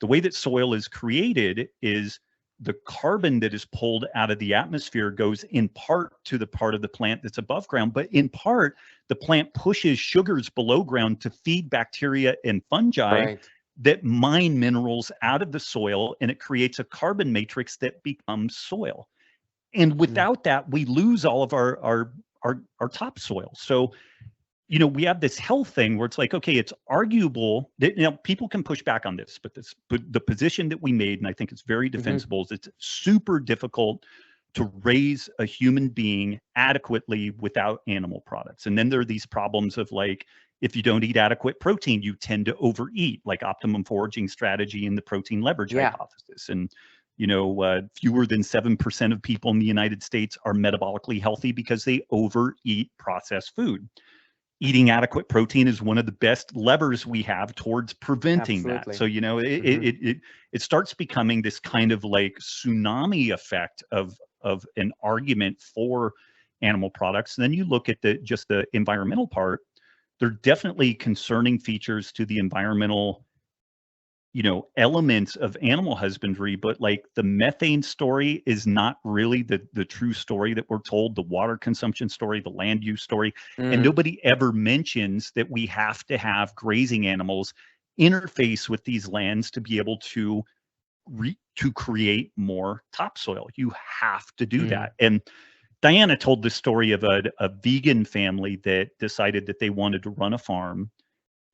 The way that soil is created is the carbon that is pulled out of the atmosphere goes in part to the part of the plant that's above ground, but in part, the plant pushes sugars below ground to feed bacteria and fungi that mine minerals out of the soil, and it creates a carbon matrix that becomes soil. And without that, we lose all of our topsoil. So, you know, we have this health thing where it's like, okay, it's arguable that, you know, people can push back on this, but the position that we made, and I think it's very defensible, is it's super difficult to raise a human being adequately without animal products. And then there are these problems of like, if you don't eat adequate protein, you tend to overeat, like optimum foraging strategy and the protein leverage hypothesis. And, you know, fewer than 7% of people in the United States are metabolically healthy because they overeat processed food. Eating adequate protein is one of the best levers we have towards preventing that. So, you know, it starts becoming this kind of like tsunami effect of an argument for animal products. And then you look at just the environmental part. There are definitely concerning features to the environmental, you know, elements of animal husbandry, but like the methane story is not really the true story that we're told, the water consumption story, the land use story. And nobody ever mentions that we have to have grazing animals interface with these lands to be able to create more topsoil. You have to do that. And Diana told the story of a vegan family that decided that they wanted to run a farm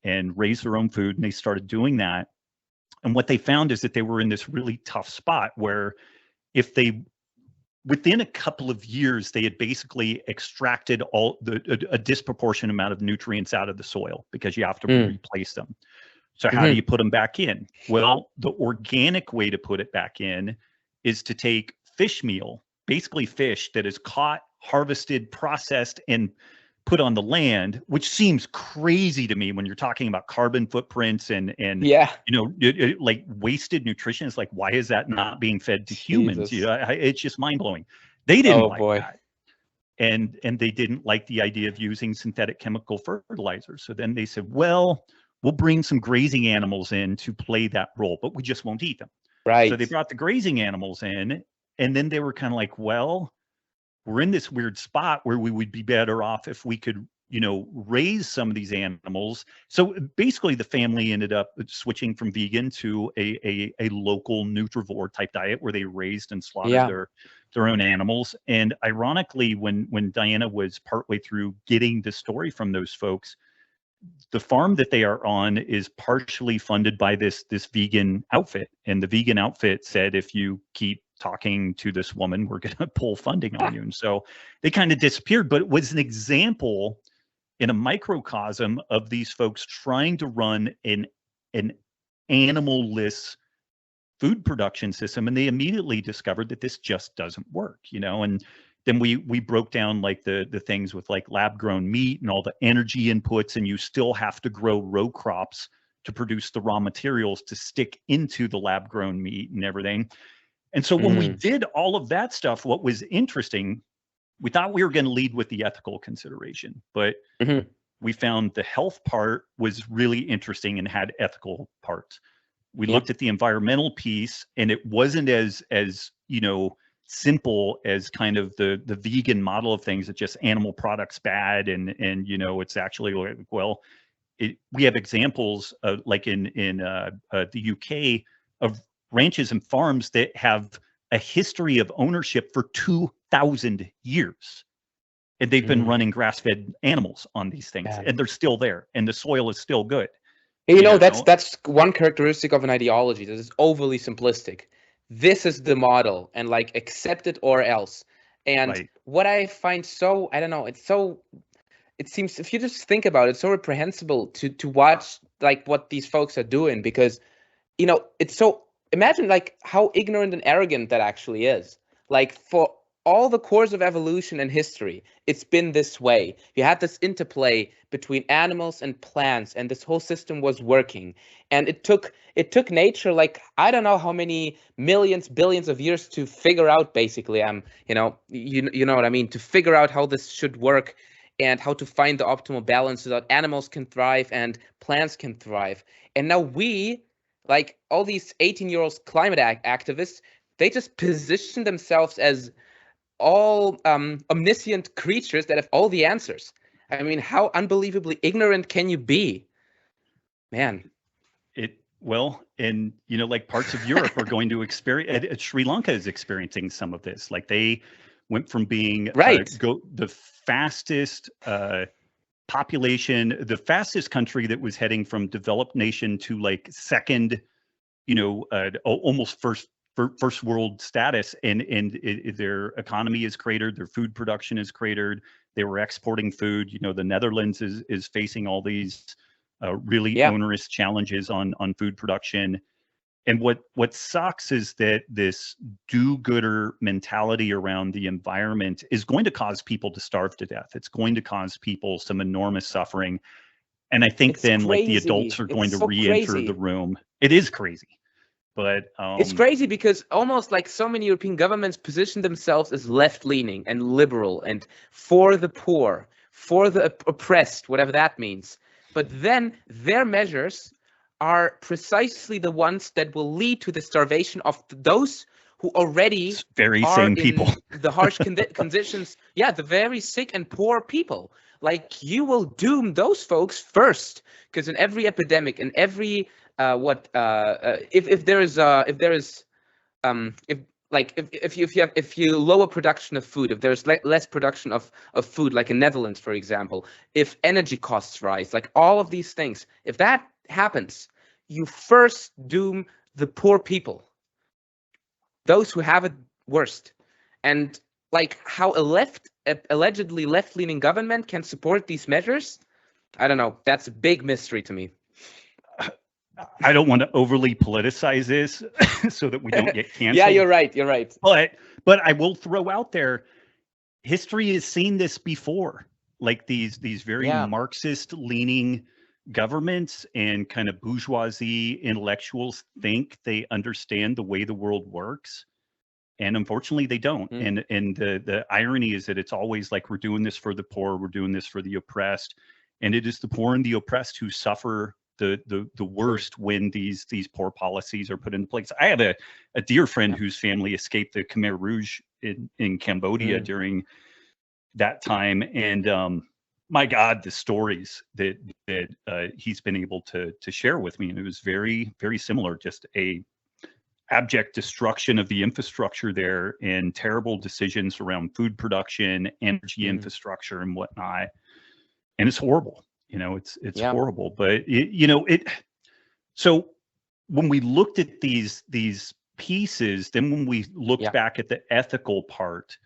and raise their own food, and they started doing that. And what they found is that they were in this really tough spot where if they, within a couple of years, they had basically extracted a disproportionate amount of nutrients out of the soil, because you have to replace them. So how do you put them back in? Well, the organic way to put it back in is to take fish meal, basically fish that is caught, harvested, processed, and put on the land, which seems crazy to me when you're talking about carbon footprints and you know, like wasted nutrition. It's like, why is that not being fed to humans? You know, it's just mind blowing. They didn't that. And they didn't like the idea of using synthetic chemical fertilizers. So then they said, well, we'll bring some grazing animals in to play that role, but we just won't eat them. So they brought the grazing animals in, and then they were kind of like, well, we're in this weird spot where we would be better off if we could, you know, raise some of these animals. So basically the family ended up switching from vegan to a local nutrivore type diet where they raised and slaughtered their own animals. And ironically, when Diana was partway through getting the story from those folks, the farm that they are on is partially funded by this vegan outfit, and the vegan outfit said, if you keep talking to this woman, we're going to pull funding on you. And so they kind of disappeared. But it was an example in a microcosm of these folks trying to run an animal-less food production system, and they immediately discovered that this just doesn't work, and then we broke down like the things with like lab grown meat and all the energy inputs, and you still have to grow row crops to produce the raw materials to stick into the lab grown meat and everything. And so when we did all of that stuff, what was interesting, we thought we were going to lead with the ethical consideration, but we found the health part was really interesting and had ethical parts. We looked at the environmental piece, and it wasn't as simple as kind of the vegan model of things, that just animal products bad, and it's actually like, well, we have examples of, like in the UK, of ranches and farms that have a history of ownership for 2,000 years. And they've been running grass-fed animals on these things, and they're still there, and the soil is still good. That's one characteristic of an ideology that is overly simplistic. This is the model, and like, accept it or else. And what I find so, I don't know, it seems, if you just think about it, so reprehensible to watch like what these folks are doing, because it's so, imagine like how ignorant and arrogant that actually is. Like, for all the course of evolution and history, it's been this way. You had this interplay between animals and plants, and this whole system was working. And it took nature, like, I don't know how many millions, billions of years to figure out, basically, you know what I mean, to figure out how this should work and how to find the optimal balance so that animals can thrive and plants can thrive. And now we, like all these 18-year-old climate activists, they just position themselves as all omniscient creatures that have all the answers. I mean, how unbelievably ignorant can you be, man? And like parts of Europe are going to experience. Sri Lanka is experiencing some of this. Like, they went from being the fastest population, the fastest country that was heading from developed nation to like second, almost first world status, and their economy is cratered, their food production is cratered. They were exporting food. The Netherlands is facing all these really onerous challenges on food production. And what sucks is that this do-gooder mentality around the environment is going to cause people to starve to death. It's going to cause people some enormous suffering. And I think like the adults are going to re-enter the room. It is crazy. But it's crazy because almost like so many European governments position themselves as left-leaning and liberal and for the poor, for the oppressed, whatever that means. But then their measures are precisely the ones that will lead to the starvation of those who already very are same in people. The harsh conditions. Yeah, the very sick and poor people. Like, you will doom those folks first, because in every epidemic, in every if you lower production of food, if there's less production of food, like in Netherlands, for example, if energy costs rise, like all of these things, if that happens, you first doom the poor people, those who have it worst. And like, how allegedly left-leaning government can support these measures, I don't know. That's a big mystery to me. I don't want to overly politicize this so that we don't get canceled. Yeah, you're right. You're right. But I will throw out there, history has seen this before. Like these very Marxist-leaning governments and kind of bourgeoisie intellectuals think they understand the way the world works, and unfortunately they don't. And the irony is that it's always like, we're doing this for the poor, we're doing this for the oppressed, and it is the poor and the oppressed who suffer the worst when these poor policies are put into place. I have a dear friend whose family escaped the Khmer Rouge in Cambodia during that time, and my God, the stories that he's been able to share with me, and it was very, very similar. Just a abject destruction of the infrastructure there, and terrible decisions around food production, energy infrastructure, and whatnot. And it's horrible. It's Yeah. horrible. But so when we looked at these pieces, then when we looked Yeah. back at the ethical part,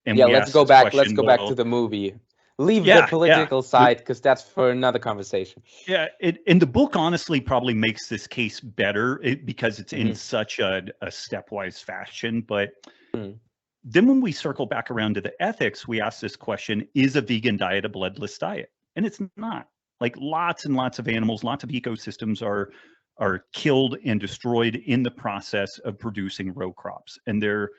and Yeah, we let's asked go this back. Let's question, go back to well, the movie. Leave the yeah, political side, because that's for another conversation. yeah, and the book honestly probably makes this case better because it's in Mhm. such a stepwise fashion. But Mm. then when we circle back around to the ethics, we ask this question: is a vegan diet a bloodless diet? And it's not. Like, lots and lots of animals, lots of ecosystems are killed and destroyed in the process of producing row crops. And there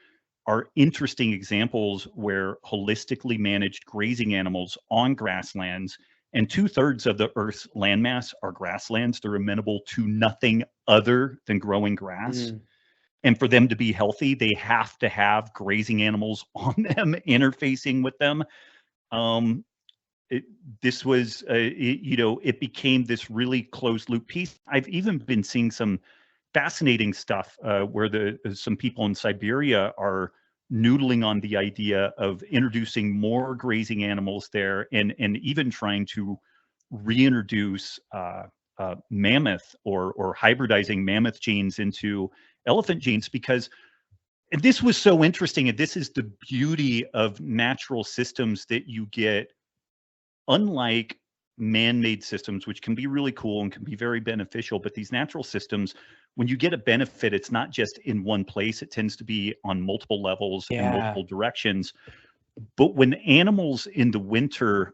are interesting examples where holistically managed grazing animals on grasslands, and 2/3 of the Earth's landmass are grasslands. They're amenable to nothing other than growing grass. Mm. And for them to be healthy, they have to have grazing animals on them, interfacing with them. Um, this was, it became this really closed loop piece. I've even been seeing some fascinating stuff where some people in Siberia are noodling on the idea of introducing more grazing animals there, and even trying to reintroduce mammoth or hybridizing mammoth genes into elephant genes, because this was so interesting. And this is the beauty of natural systems that you get, unlike man-made systems, which can be really cool and can be very beneficial. But these natural systems, when you get a benefit, it's not just in one place. It tends to be on multiple levels and Yeah. multiple directions. But when animals in the winter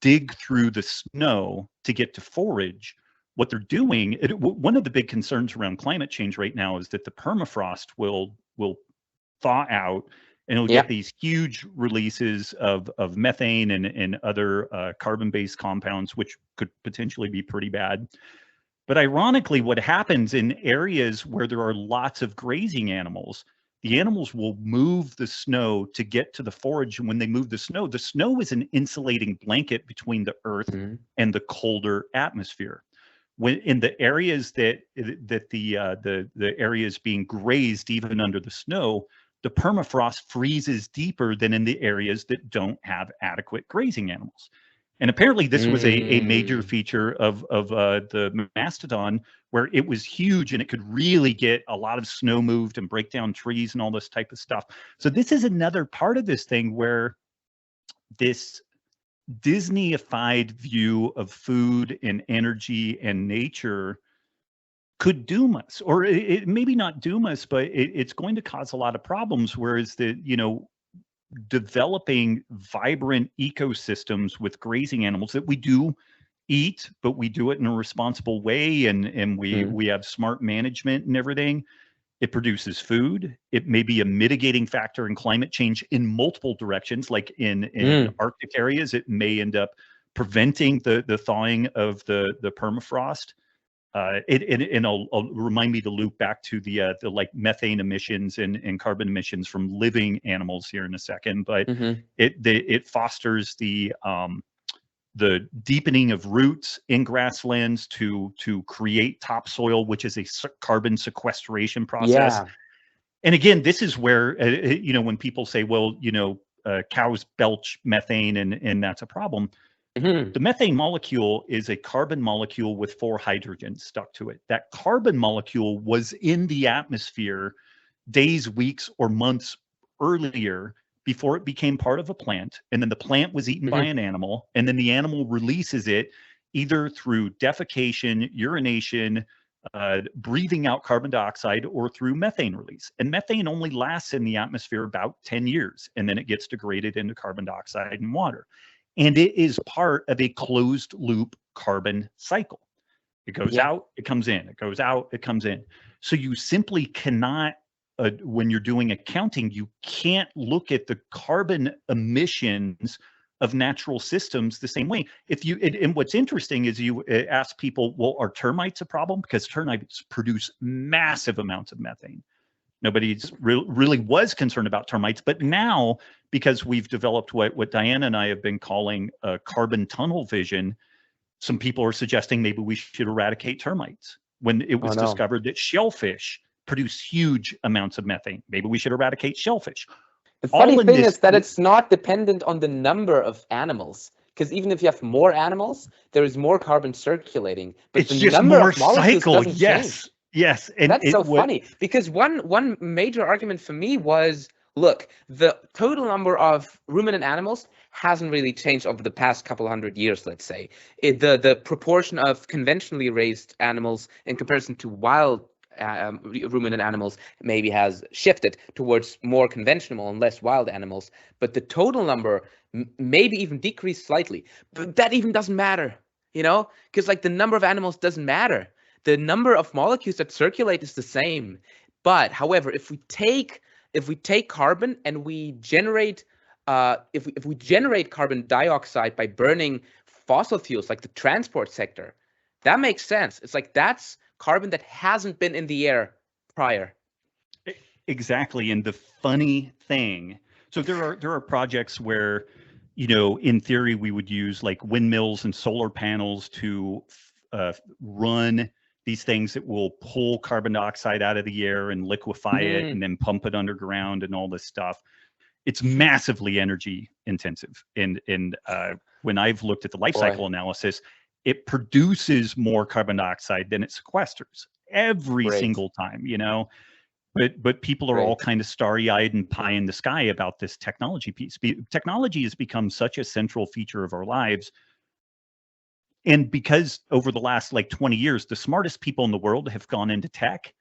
dig through the snow to get to forage, what they're doing, one of the big concerns around climate change right now is that the permafrost will thaw out, and it'll Yeah. get these huge releases of methane and other carbon-based compounds, which could potentially be pretty bad. But ironically, what happens in areas where there are lots of grazing animals, the animals will move the snow to get to the forage. And when they move the snow is an insulating blanket between the earth Mhm. and the colder atmosphere. When in the areas that the areas being grazed, even under the snow, the permafrost freezes deeper than in the areas that don't have adequate grazing animals. And apparently this was a major feature of the mastodon, where it was huge and it could really get a lot of snow moved and break down trees and all this type of stuff. So this is another part of this thing where this Disney-ified view of food and energy and nature could doom us, or it maybe not doom us, but it's going to cause a lot of problems. Whereas developing vibrant ecosystems with grazing animals that we do eat, but we do it in a responsible way, and we have smart management and everything. It produces food. It may be a mitigating factor in climate change in multiple directions, like in Arctic areas. It may end up preventing the thawing of the permafrost. I'll remind me to loop back to the like methane emissions and carbon emissions from living animals here in a second. But it fosters the deepening of roots in grasslands to create topsoil, which is a carbon sequestration process. Yeah. And again, this is where when people say, well, cows belch methane and that's a problem. The methane molecule is a carbon molecule with 4 hydrogens stuck to it. That carbon molecule was in the atmosphere days, weeks, or months earlier before it became part of a plant. And then the plant was eaten by an animal, and then the animal releases it either through defecation, urination, breathing out carbon dioxide, or through methane release. And methane only lasts in the atmosphere about 10 years, and then it gets degraded into carbon dioxide and water. And it is part of a closed loop carbon cycle. It goes out, it comes in, it goes out, it comes in. So you simply cannot, when you're doing accounting, you can't look at the carbon emissions of natural systems the same way. And what's interesting is you ask people, well, are termites a problem? Because termites produce massive amounts of methane. Nobody's really was concerned about termites, but now, because we've developed what Diana and I have been calling carbon tunnel vision, some people are suggesting maybe we should eradicate termites. When it was discovered that shellfish produce huge amounts of methane, maybe we should eradicate shellfish. The funny thing is that it's not dependent on the number of animals. because even if you have more animals, there is more carbon circulating, but It's the just number more of molecules cycle. doesn't Yes. change. Yes. And That's so funny, because one major argument for me was, look, the total number of ruminant animals hasn't really changed over the past couple hundred years, let's say. The proportion of conventionally raised animals in comparison to wild ruminant animals maybe has shifted towards more conventional and less wild animals, but the total number maybe even decreased slightly. But that even doesn't matter, because like the number of animals doesn't matter. The number of molecules that circulate is the same. But however, if we take carbon and we generate if we generate carbon dioxide by burning fossil fuels like the transport sector, that makes sense. It's like that's carbon that hasn't been in the air prior. Exactly. And the funny thing, so there are projects where, in theory, we would use like windmills and solar panels to run these things that will pull carbon dioxide out of the air and liquefy it and then pump it underground and all this stuff. It's massively energy intensive. And when I've looked at the life cycle analysis, it produces more carbon dioxide than it sequesters every single time, But people are all kind of starry-eyed and pie in the sky about this technology piece. Technology has become such a central feature of our lives. And because over the last 20 years, the smartest people in the world have gone into tech,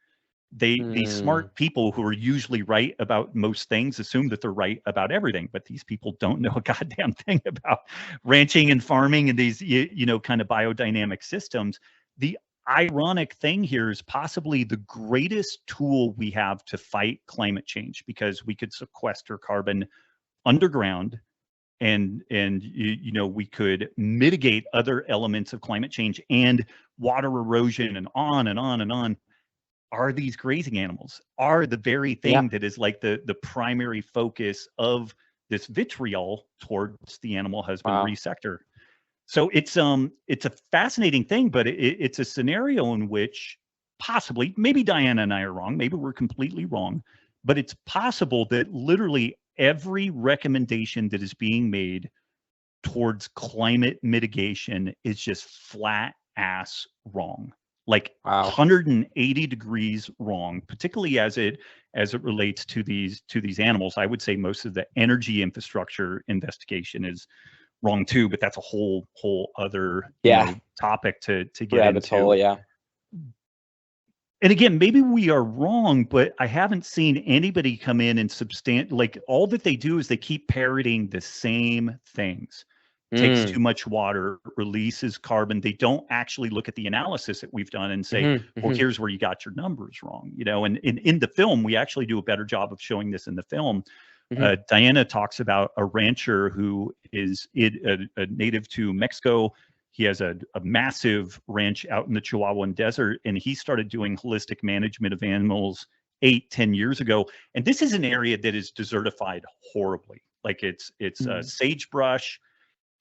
these smart people who are usually right about most things assume that they're right about everything. But these people don't know a goddamn thing about ranching and farming and these, kind of biodynamic systems. The ironic thing here is possibly the greatest tool we have to fight climate change, because we could sequester carbon underground and we could mitigate other elements of climate change and water erosion and on and on and on. Are these grazing animals, are the very thing that is like the primary focus of this vitriol towards the animal husbandry sector. So it's a fascinating thing, but it's a scenario in which possibly, maybe Diana and I are wrong, maybe we're completely wrong, but it's possible that literally every recommendation that is being made towards climate mitigation is just flat ass wrong. 180 degrees wrong, particularly as it relates to these animals. I would say most of the energy infrastructure investigation is wrong too, but that's a whole other topic to get into. Hole, And again, maybe we are wrong, but I haven't seen anybody come in and all that they do is they keep parroting the same things. Takes too much water, releases carbon. They don't actually look at the analysis that we've done and say, well, here's where you got your numbers wrong. And in the film, we actually do a better job of showing this in the film. Diana talks about a rancher who is a native to Mexico. He has a massive ranch out in the Chihuahuan desert, and he started doing holistic management of animals 8-10 years ago. And this is an area that is desertified horribly. Like it's sagebrush,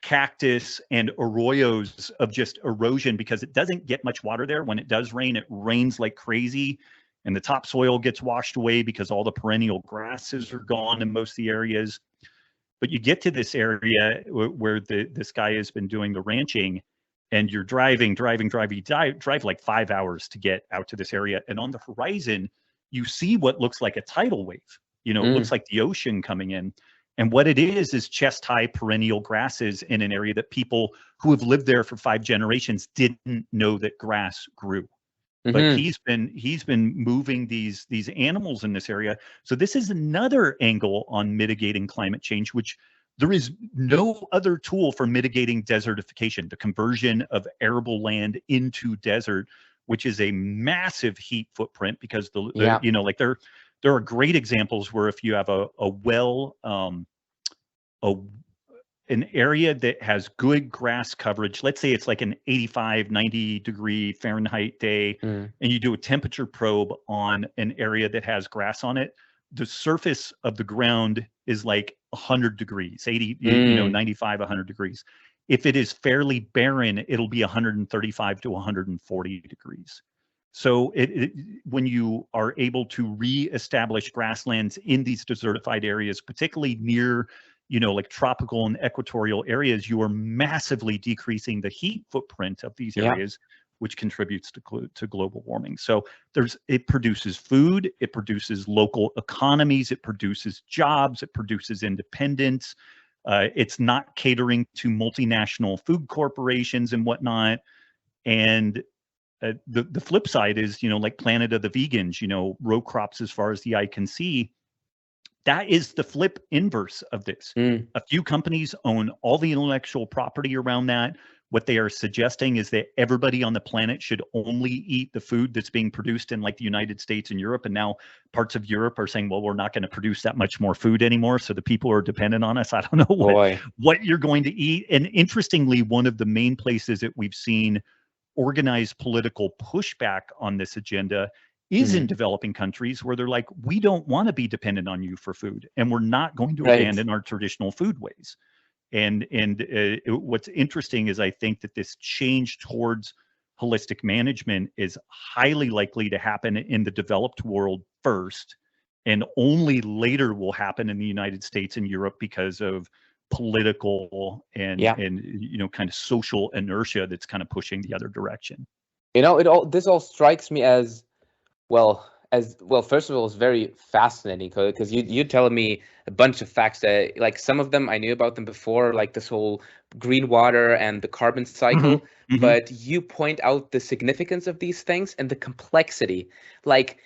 cactus, and arroyos of just erosion, because it doesn't get much water there. When it does rain, it rains like crazy, and the topsoil gets washed away because all the perennial grasses are gone in most of the areas. But you get to this area where this guy has been doing the ranching, and you're driving, you drive like 5 hours to get out to this area. And on the horizon, you see what looks like a tidal wave. It looks like the ocean coming in. And what it is chest-high perennial grasses in an area that people who have lived there for 5 generations didn't know that grass grew. But he's been moving these animals in this area. So this is another angle on mitigating climate change, which there is no other tool for mitigating desertification, the conversion of arable land into desert, which is a massive heat footprint, because there are great examples where if you have an area that has good grass coverage, let's say it's like an 85, 90 degree Fahrenheit day, and you do a temperature probe on an area that has grass on it, the surface of the ground is like 100 degrees, 80, 95, 100 degrees. If it is fairly barren, it'll be 135 to 140 degrees. So when you are able to reestablish grasslands in these desertified areas, particularly near like tropical and equatorial areas, you are massively decreasing the heat footprint of these areas, which contributes to global warming. So it produces food, it produces local economies, it produces jobs, it produces independence. It's not catering to multinational food corporations and whatnot. And the flip side is, like Planet of the Vegans, row crops as far as the eye can see. That is the flip inverse of this. A few companies own all the intellectual property around that. What they are suggesting is that everybody on the planet should only eat the food that's being produced in like the United States and Europe. And now parts of Europe are saying, well, we're not going to produce that much more food anymore. So the people are dependent on us. I don't know what you're going to eat. And interestingly, one of the main places that we've seen organized political pushback on this agenda is in developing countries where they're like, we don't want to be dependent on you for food, and we're not going to abandon our traditional food ways. And what's interesting is I think that this change towards holistic management is highly likely to happen in the developed world first, and only later will happen in the United States and Europe because of political and kind of social inertia that's kind of pushing the other direction. This all strikes me as well. First of all, it's very fascinating because you're telling me a bunch of facts that, like, some of them I knew about them before, like this whole green water and the carbon cycle. But you point out the significance of these things and the complexity, like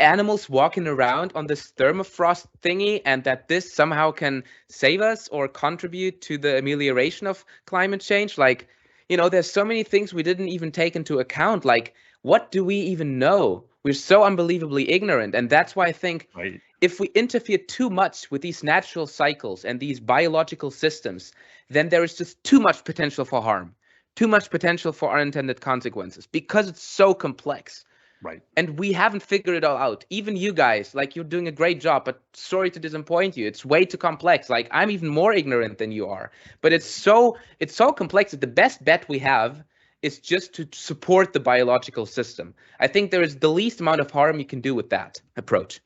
animals walking around on this thermofrost thingy, and that this somehow can save us or contribute to the amelioration of climate change. Like, there's so many things we didn't even take into account. Like, what do we even know? We're so unbelievably ignorant. And that's why I think if we interfere too much with these natural cycles and these biological systems, then there is just too much potential for harm, too much potential for unintended consequences, because it's so complex. Right. And we haven't figured it all out. Even you guys, like, you're doing a great job, but sorry to disappoint you. It's way too complex. Like, I'm even more ignorant than you are. But it's so complex that the best bet we have is just to support the biological system. I think there is the least amount of harm you can do with that approach.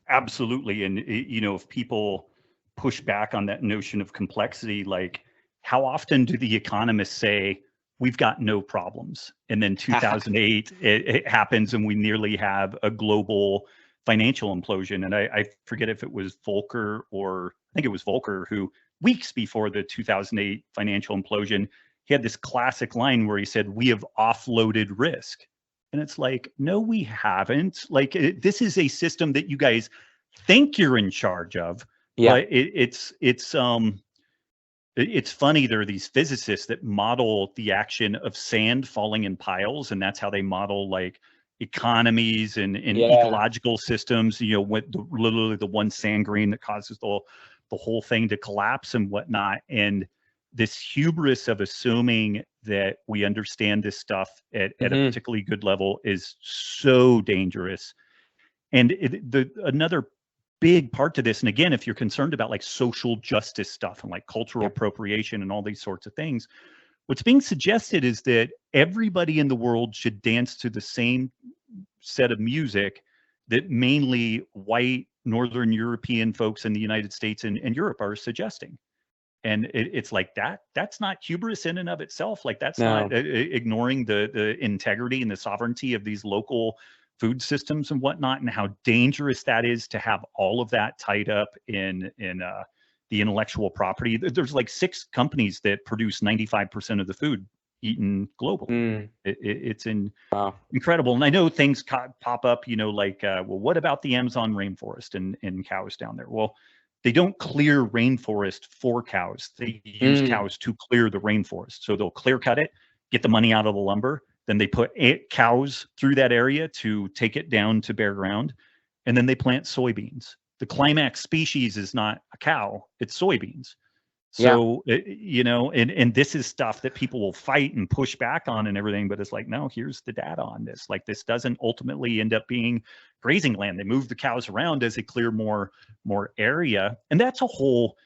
Absolutely. And, if people push back on that notion of complexity, like, how often do the economists say, we've got no problems? And then 2008, it happens and we nearly have a global financial implosion. And I forget if it was Volcker, or I think it was Volcker, who weeks before the 2008 financial implosion, he had this classic line where he said, we have offloaded risk. And it's like, no, we haven't. Like, this is a system that you guys think you're in charge of. But it's funny, there are these physicists that model the action of sand falling in piles, and that's how they model like economies and ecological systems, with literally the one sand grain that causes the whole thing to collapse and whatnot. And this hubris of assuming that we understand this stuff at a particularly good level is so dangerous. And another big part to this, and again, if you're concerned about like social justice stuff and like cultural appropriation and all these sorts of things, what's being suggested is that everybody in the world should dance to the same set of music that mainly white Northern European folks in the United States and Europe are suggesting. And it's like that's not hubris in and of itself. Like, that's not ignoring the integrity and the sovereignty of these local food systems and whatnot, and how dangerous that is to have all of that tied up in the intellectual property. There's like 6 companies that produce 95% of the food eaten globally. It's incredible. And I know things pop up, like, well, what about the Amazon rainforest and cows down there? Well, they don't clear rainforest for cows. They use cows to clear the rainforest. So they'll clear cut it, get the money out of the lumber. Then they put 8 cows through that area to take it down to bare ground. And then they plant soybeans. The climax species is not a cow, it's soybeans. So, and this is stuff that people will fight and push back on and everything, but it's like, no, here's the data on this. Like, this doesn't ultimately end up being grazing land. They move the cows around as they clear more area. And that's a whole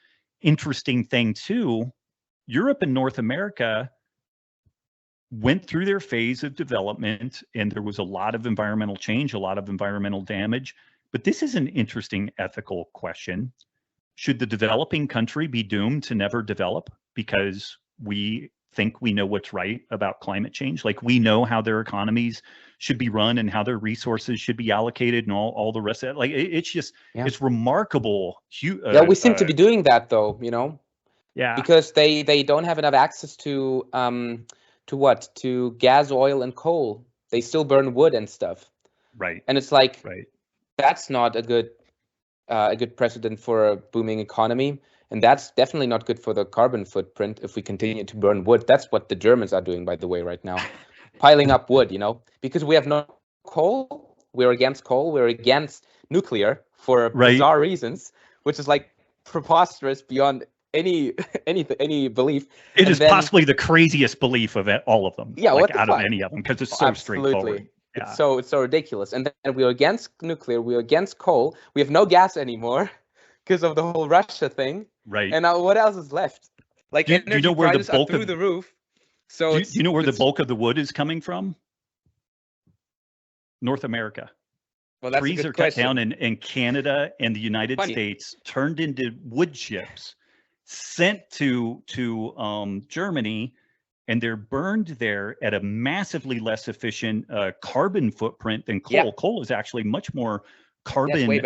interesting thing too. Europe and North America went through their phase of development, and there was a lot of environmental change, a lot of environmental damage. But this is an interesting ethical question. should the developing country be doomed to never develop because we think we know what's right about climate change? Like, we know how their economies should be run and how their resources should be allocated and all the rest of it. Like, it's just, it's remarkable. Yeah, we seem to be doing that though, you know? Yeah. Because they don't have enough access to what? To gas, oil, and coal. They still burn wood and stuff. Right. And it's like, right. That's not a good precedent for a booming economy. And that's definitely not good for the carbon footprint if we continue to burn wood. That's what the Germans are doing, by the way, right now. Piling up wood, you know, because we have no coal. We're against coal. We're against nuclear for bizarre reasons, which is like preposterous beyond any belief. It is possibly the craziest belief of all of them. Yeah, like out of any of them, because it's so straightforward. Yeah. It's so ridiculous. And then we're against nuclear. We're against coal. We have no gas anymore because of the whole Russia thing. Right. And now what else is left? Like, do you know where the bulk through the roof. So do you know where the bulk of the wood is coming from? North America. Well, that's trees a good are question. cut down in Canada and the United States, turned into wood chips, sent to Germany, and they're burned there at a massively less efficient carbon footprint than coal. Coal is actually much more carbon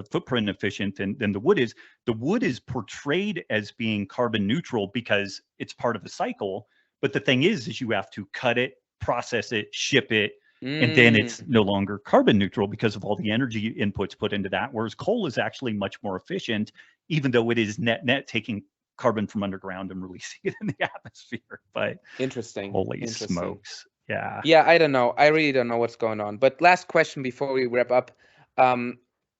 footprint efficient than the wood is. The wood is portrayed as being carbon neutral because it's part of the cycle. But the thing is you have to cut it, process it, ship it, and then it's no longer carbon neutral because of all the energy inputs put into that. Whereas coal is actually much more efficient, even though it is net taking carbon from underground and releasing it in the atmosphere. But holy smokes. Yeah, I don't know. I really don't know what's going on. But last question before we wrap up.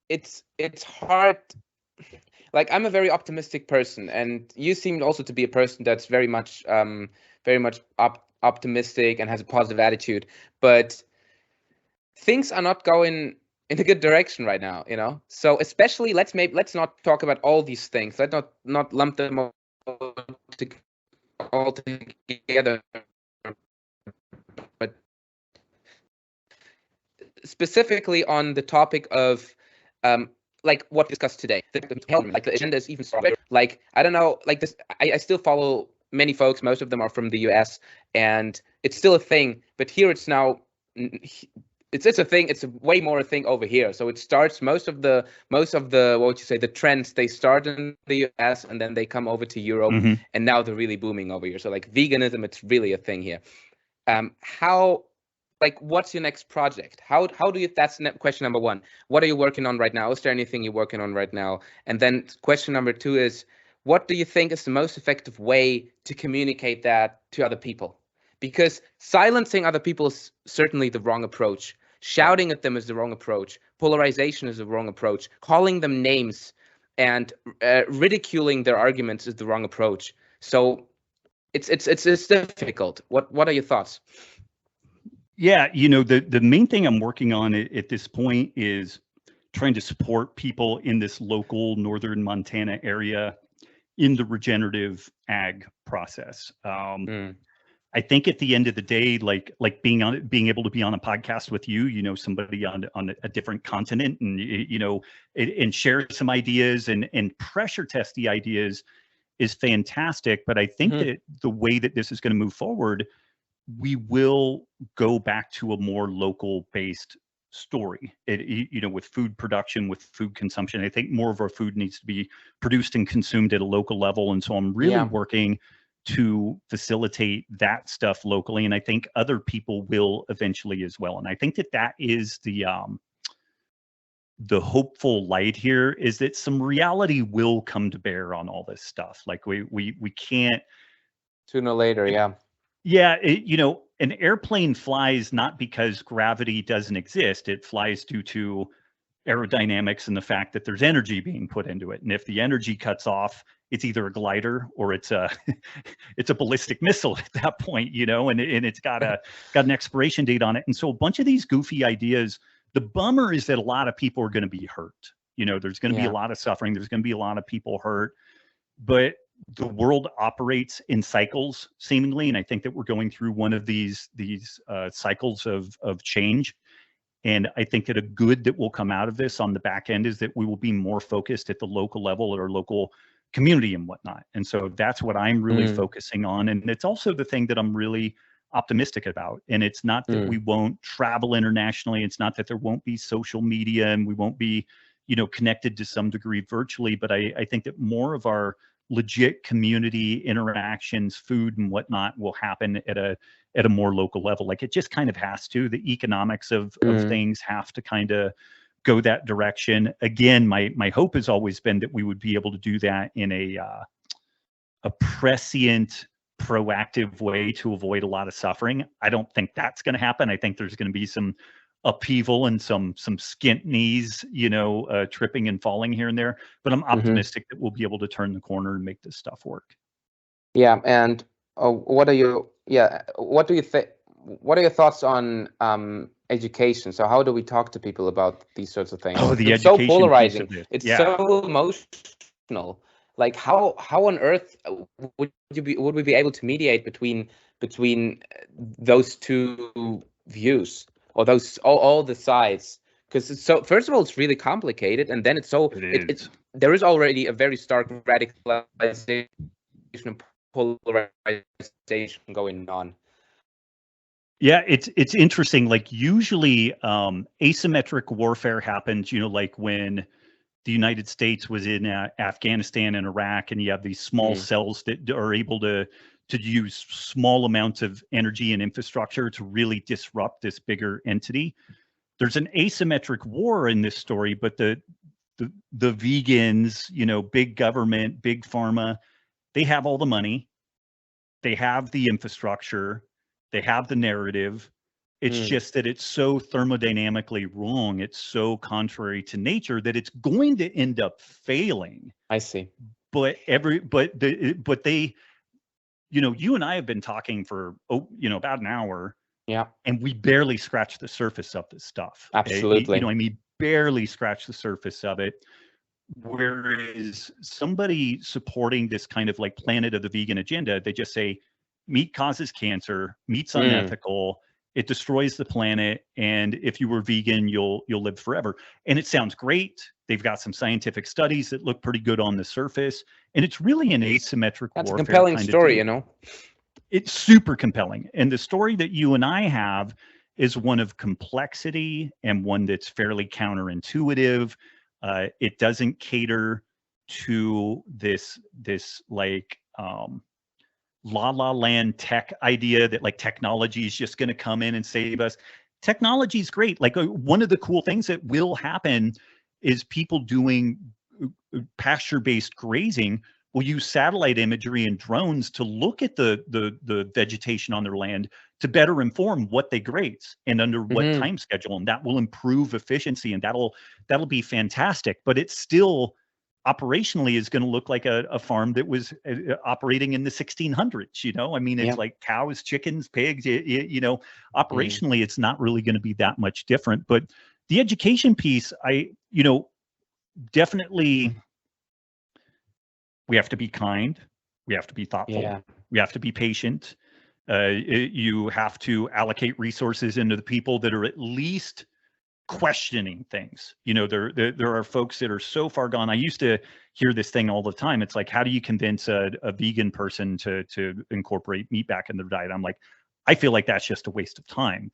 It's hard. Like, I'm a very optimistic person, and you seem also to be a person that's very much optimistic and has a positive attitude. But things are not going in a good direction right now, you know. So especially, let's not talk about all these things. Let's not lump them all together. But specifically on the topic of like what we discussed today, like the agenda is even stronger. Like, I don't know, like this, I still follow many folks. Most of them are from the US, and it's still a thing. But here it's now, it's a thing. It's way more a thing over here. So it starts, most of the what would you say, the trends, they start in the US and then they come over to Europe, and now they're really booming over here. So like veganism, it's really a thing here. Like, what's your next project? How do you, that's question number one. What are you working on right now? Is there anything you're working on right now? And then question number two is, what do you think is the most effective way to communicate that to other people? Because silencing other people is certainly the wrong approach. Shouting at them is the wrong approach. Polarization is the wrong approach. Calling them names and ridiculing their arguments is the wrong approach. So it's difficult. What are your thoughts? Yeah, you know, the main thing I'm working on at this point is trying to support people in this local northern Montana area in the regenerative ag process. I think at the end of the day, like being able to be on a podcast with you, you know, somebody on a different continent, and you know, and share some ideas and pressure test the ideas is fantastic. But I think that the way that this is going to move forward, we will go back to a more local based story, you know, with food production, with food consumption. I think more of our food needs to be produced and consumed at a local level. And so I'm really working to facilitate that stuff locally. And I think other people will eventually as well. And I think that is the hopeful light here, is that some reality will come to bear on all this stuff. Like we can't, sooner or later. Yeah, you know, an airplane flies not because gravity doesn't exist. It flies due to aerodynamics and the fact that there's energy being put into it. And if the energy cuts off, it's either a glider or it's a ballistic missile at that point, you know, and it's got an expiration date on it. And so a bunch of these goofy ideas, the bummer is that a lot of people are going to be hurt. You know, there's going to be a lot of suffering. There's going to be a lot of people hurt. But the world operates in cycles, seemingly, and I think that we're going through one of these cycles of change. And I think that a good that will come out of this on the back end is that we will be more focused at the local level or local community and whatnot. And so that's what I'm really focusing on. And it's also the thing that I'm really optimistic about. And it's not that we won't travel internationally. It's not that there won't be social media and we won't be, you know, connected to some degree virtually. But I think that more of our legit community interactions, food and whatnot will happen at a more local level. Like it just kind of has to. The economics of things have to kind of go that direction. Again, my hope has always been that we would be able to do that in a prescient, proactive way to avoid a lot of suffering. I don't think that's going to happen. I think there's going to be some upheaval and some skint knees, you know, tripping and falling here and there. But I'm optimistic that we'll be able to turn the corner and make this stuff work. Yeah, and what do you think? What are your thoughts on education? So how do we talk to people about these sorts of things? Oh, the it's education so polarizing. piece of it. It's Yeah. so emotional. Like how on earth would we be able to mediate between those two views or those all the sides? Because it's so, first of all, it's really complicated, and then it's so there is already a very stark radicalization and polarization going on. Yeah, it's interesting. Like usually asymmetric warfare happens, you know, like when the United States was in Afghanistan and Iraq, and you have these small cells that are able to use small amounts of energy and infrastructure to really disrupt this bigger entity. There's an asymmetric war in this story, but the vegans, you know, big government, big pharma, they have all the money, they have the infrastructure, they have the narrative. It's just that it's so thermodynamically wrong. It's so contrary to nature that it's going to end up failing. I see. But they, you know, you and I have been talking for, you know, about an hour. Yeah. And we barely scratched the surface of this stuff. Absolutely. You know, I mean, barely scratched the surface of it. Whereas somebody supporting this kind of like planet of the vegan agenda, they just say, meat causes cancer, meat's unethical, it destroys the planet, and if you were vegan, you'll live forever. And it sounds great. They've got some scientific studies that look pretty good on the surface, and it's really an asymmetric That's warfare. A compelling story, you know. It's super compelling. And the story that you and I have is one of complexity and one that's fairly counterintuitive. It doesn't cater to this like la la land tech idea that like technology is just going to come in and save us. Technology is great. Like one of the cool things that will happen is people doing pasture-based grazing will use satellite imagery and drones to look at the vegetation on their land to better inform what they graze and under what time schedule, and that will improve efficiency, and that'll be fantastic. But it's still operationally is going to look like a farm that was operating in the 1600s. You know, I mean, it's like cows, chickens, pigs. You know, operationally, it's not really going to be that much different. But the education piece, you know, definitely. We have to be kind. We have to be thoughtful. Yeah. We have to be patient. You have to allocate resources into the people that are at least questioning things. You know, there are folks that are so far gone. I used to hear this thing all the time. It's like, how do you convince a vegan person to incorporate meat back in their diet? I'm like, I feel like that's just a waste of time.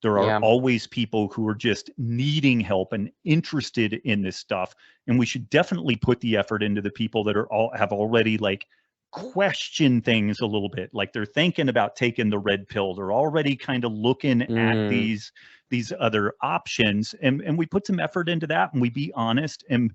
There are always people who are just needing help and interested in this stuff. And we should definitely put the effort into the people that have already like questioned things a little bit. Like they're thinking about taking the red pill. They're already kind of looking at these other options. And we put some effort into that, and we be honest and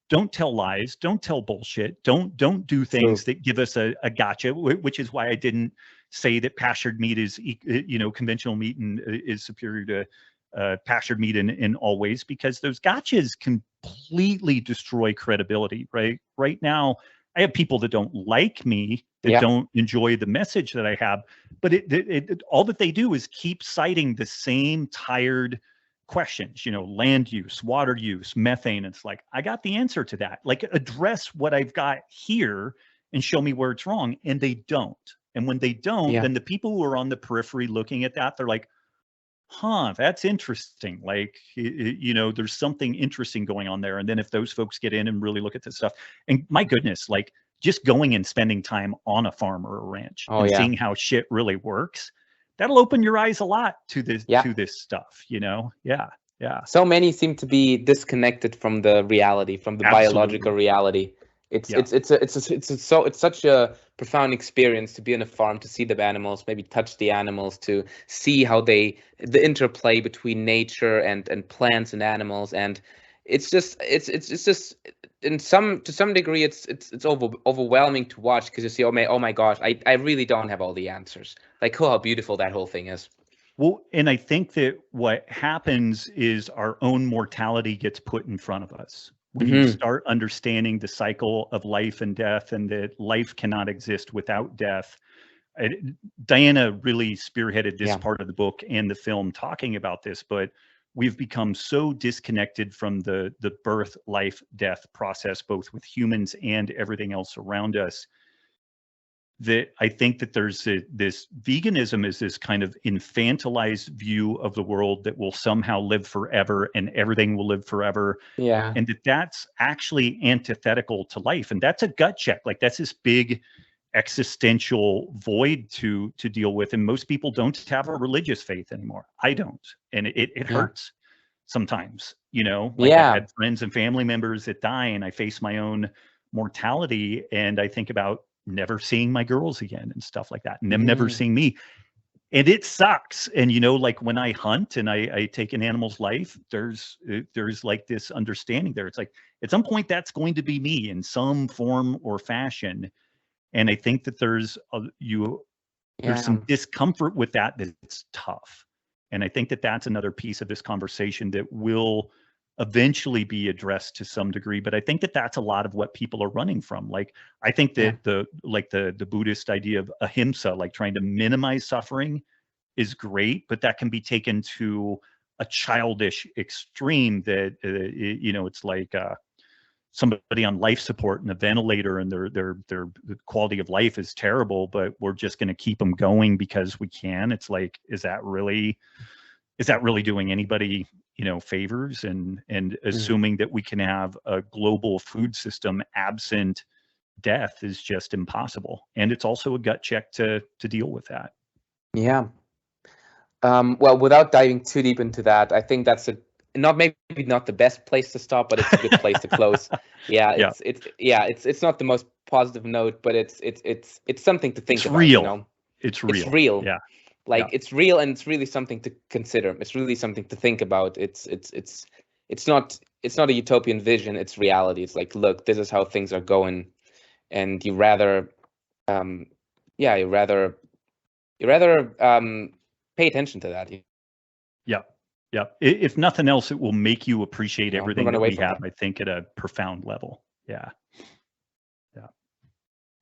don't tell lies, don't tell bullshit, don't do things that give us a gotcha, which is why I didn't say that pastured meat is, you know, conventional meat and is superior to pastured meat in all ways, because those gotchas completely destroy credibility. Right now, I have people that don't like me, that don't enjoy the message that I have, but all that they do is keep citing the same tired questions, you know, land use, water use, methane. It's like, I got the answer to that. Like, address what I've got here and show me where it's wrong. And they don't. And when they don't, then the people who are on the periphery looking at that, they're like, that's interesting. Like, there's something interesting going on there. And then if those folks get in and really look at this stuff, and my goodness, like just going and spending time on a farm or a ranch and seeing how shit really works, that'll open your eyes a lot to this, stuff, Yeah. So many seem to be disconnected from the reality, from the biological reality. It's such a profound experience to be in a farm, to see the animals, maybe touch the animals, to see how the interplay between nature and plants and animals, and it's just to some degree it's overwhelming to watch, because you see, oh my gosh, I really don't have all the answers. Like, how beautiful that whole thing is. Well, and I think that what happens is our own mortality gets put in front of us. When you start understanding the cycle of life and death, and that life cannot exist without death. Diana really spearheaded this part of the book and the film talking about this, but we've become so disconnected from the birth, life, death process, both with humans and everything else around us, that I think that there's this veganism is this kind of infantilized view of the world that will somehow live forever and everything will live forever. Yeah. And that's actually antithetical to life. And that's a gut check. Like, that's this big existential void to deal with. And most people don't have a religious faith anymore. I don't. And it hurts sometimes, I've had friends and family members that die, and I face my own mortality, and I think about never seeing my girls again and stuff like that, and them never seeing me. And it sucks. And, like when I hunt and I take an animal's life, there's like this understanding there. It's like, at some point that's going to be me in some form or fashion. And I think that there's some discomfort with that that's tough. And I think that that's another piece of this conversation that will eventually be addressed to some degree. But I think that that's a lot of what people are running from. Like, I think that the Buddhist idea of ahimsa, like trying to minimize suffering, is great, but that can be taken to a childish extreme that, it's like somebody on life support in a ventilator, and their quality of life is terrible, but we're just going to keep them going because we can. It's like, is that really doing anybody favors, and assuming that we can have a global food system absent death is just impossible. And it's also a gut check to deal with that. Yeah. Well, without diving too deep into that, I think that's maybe not the best place to stop, but it's a good place to close. It's not the most positive note, but it's something to think about. Real. It's real. It's real. Yeah. It's real, and it's really something to consider. It's really something to think about. It's not a utopian vision. It's reality. It's like, look, this is how things are going, and you rather pay attention to that. Yeah. If nothing else, it will make you appreciate everything that we have, I think, at a profound level. Yeah.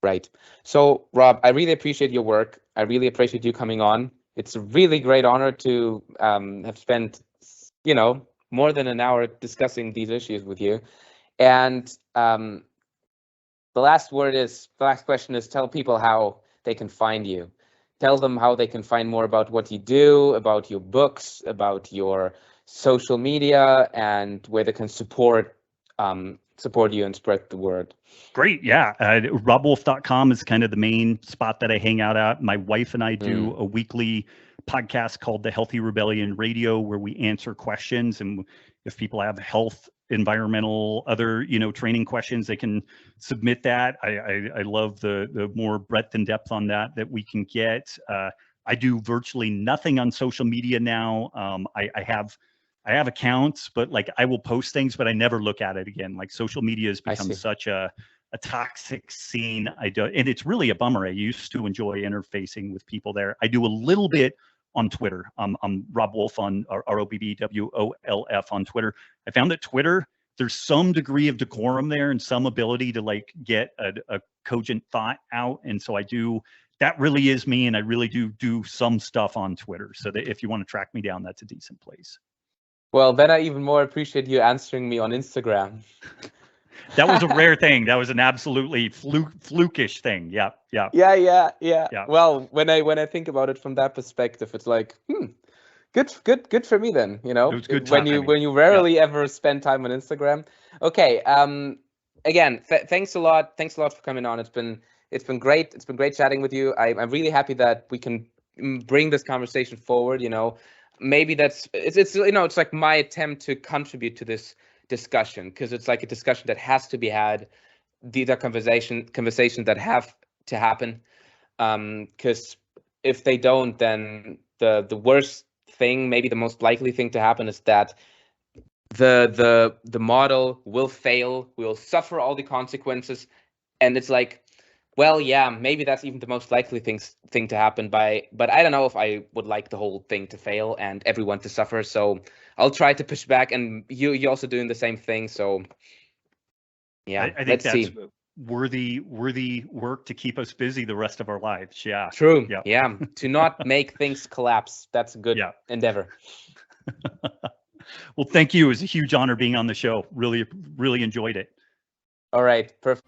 Right. So, Rob, I really appreciate your work. I really appreciate you coming on. It's a really great honor to have spent, more than an hour discussing these issues with you. And the last question is, tell people how they can find you. Tell them how they can find more about what you do, about your books, about your social media, and where they can support you and spread the word. Great. Yeah. RobbWolf.com is kind of the main spot that I hang out at. My wife and I do a weekly podcast called The Healthy Rebellion Radio, where we answer questions. And if people have health, environmental, other, training questions, they can submit that. I love the more breadth and depth on that we can get. I do virtually nothing on social media now. I have accounts, but like I will post things, but I never look at it again. Like, social media has become such a toxic scene. And it's really a bummer. I used to enjoy interfacing with people there. I do a little bit on Twitter. I'm Robb Wolf on RobbWolf on Twitter. I found that Twitter, there's some degree of decorum there and some ability to like get a cogent thought out. And so that really is me. And I really do some stuff on Twitter. So that if you want to track me down, that's a decent place. Well, then I even more appreciate you answering me on Instagram. That was a rare thing. That was an absolutely flukish thing. Yeah. Well, when I think about it from that perspective, it's like, Good for me then. You know, It was good when timing. you rarely ever spend time on Instagram. Okay. Again, thanks a lot. Thanks a lot for coming on. It's been great. It's been great chatting with you. I'm really happy that we can bring this conversation forward. You know, maybe it's you know, it's like my attempt to contribute to this discussion, because it's like a discussion that has to be had. These are conversations that have to happen. Because if they don't, then the worst thing, maybe the most likely thing to happen, is that the model will fail. We will suffer all the consequences, and it's like, well, yeah, maybe that's even the most likely thing to happen. But I don't know if I would like the whole thing to fail and everyone to suffer. So I'll try to push back, and you're also doing the same thing. So yeah, I think let's that's see. worthy work to keep us busy the rest of our lives. Yeah. True. Yeah. To not make things collapse. That's a good endeavor. Well, thank you. It was a huge honor being on the show. Really enjoyed it. All right. Perfect.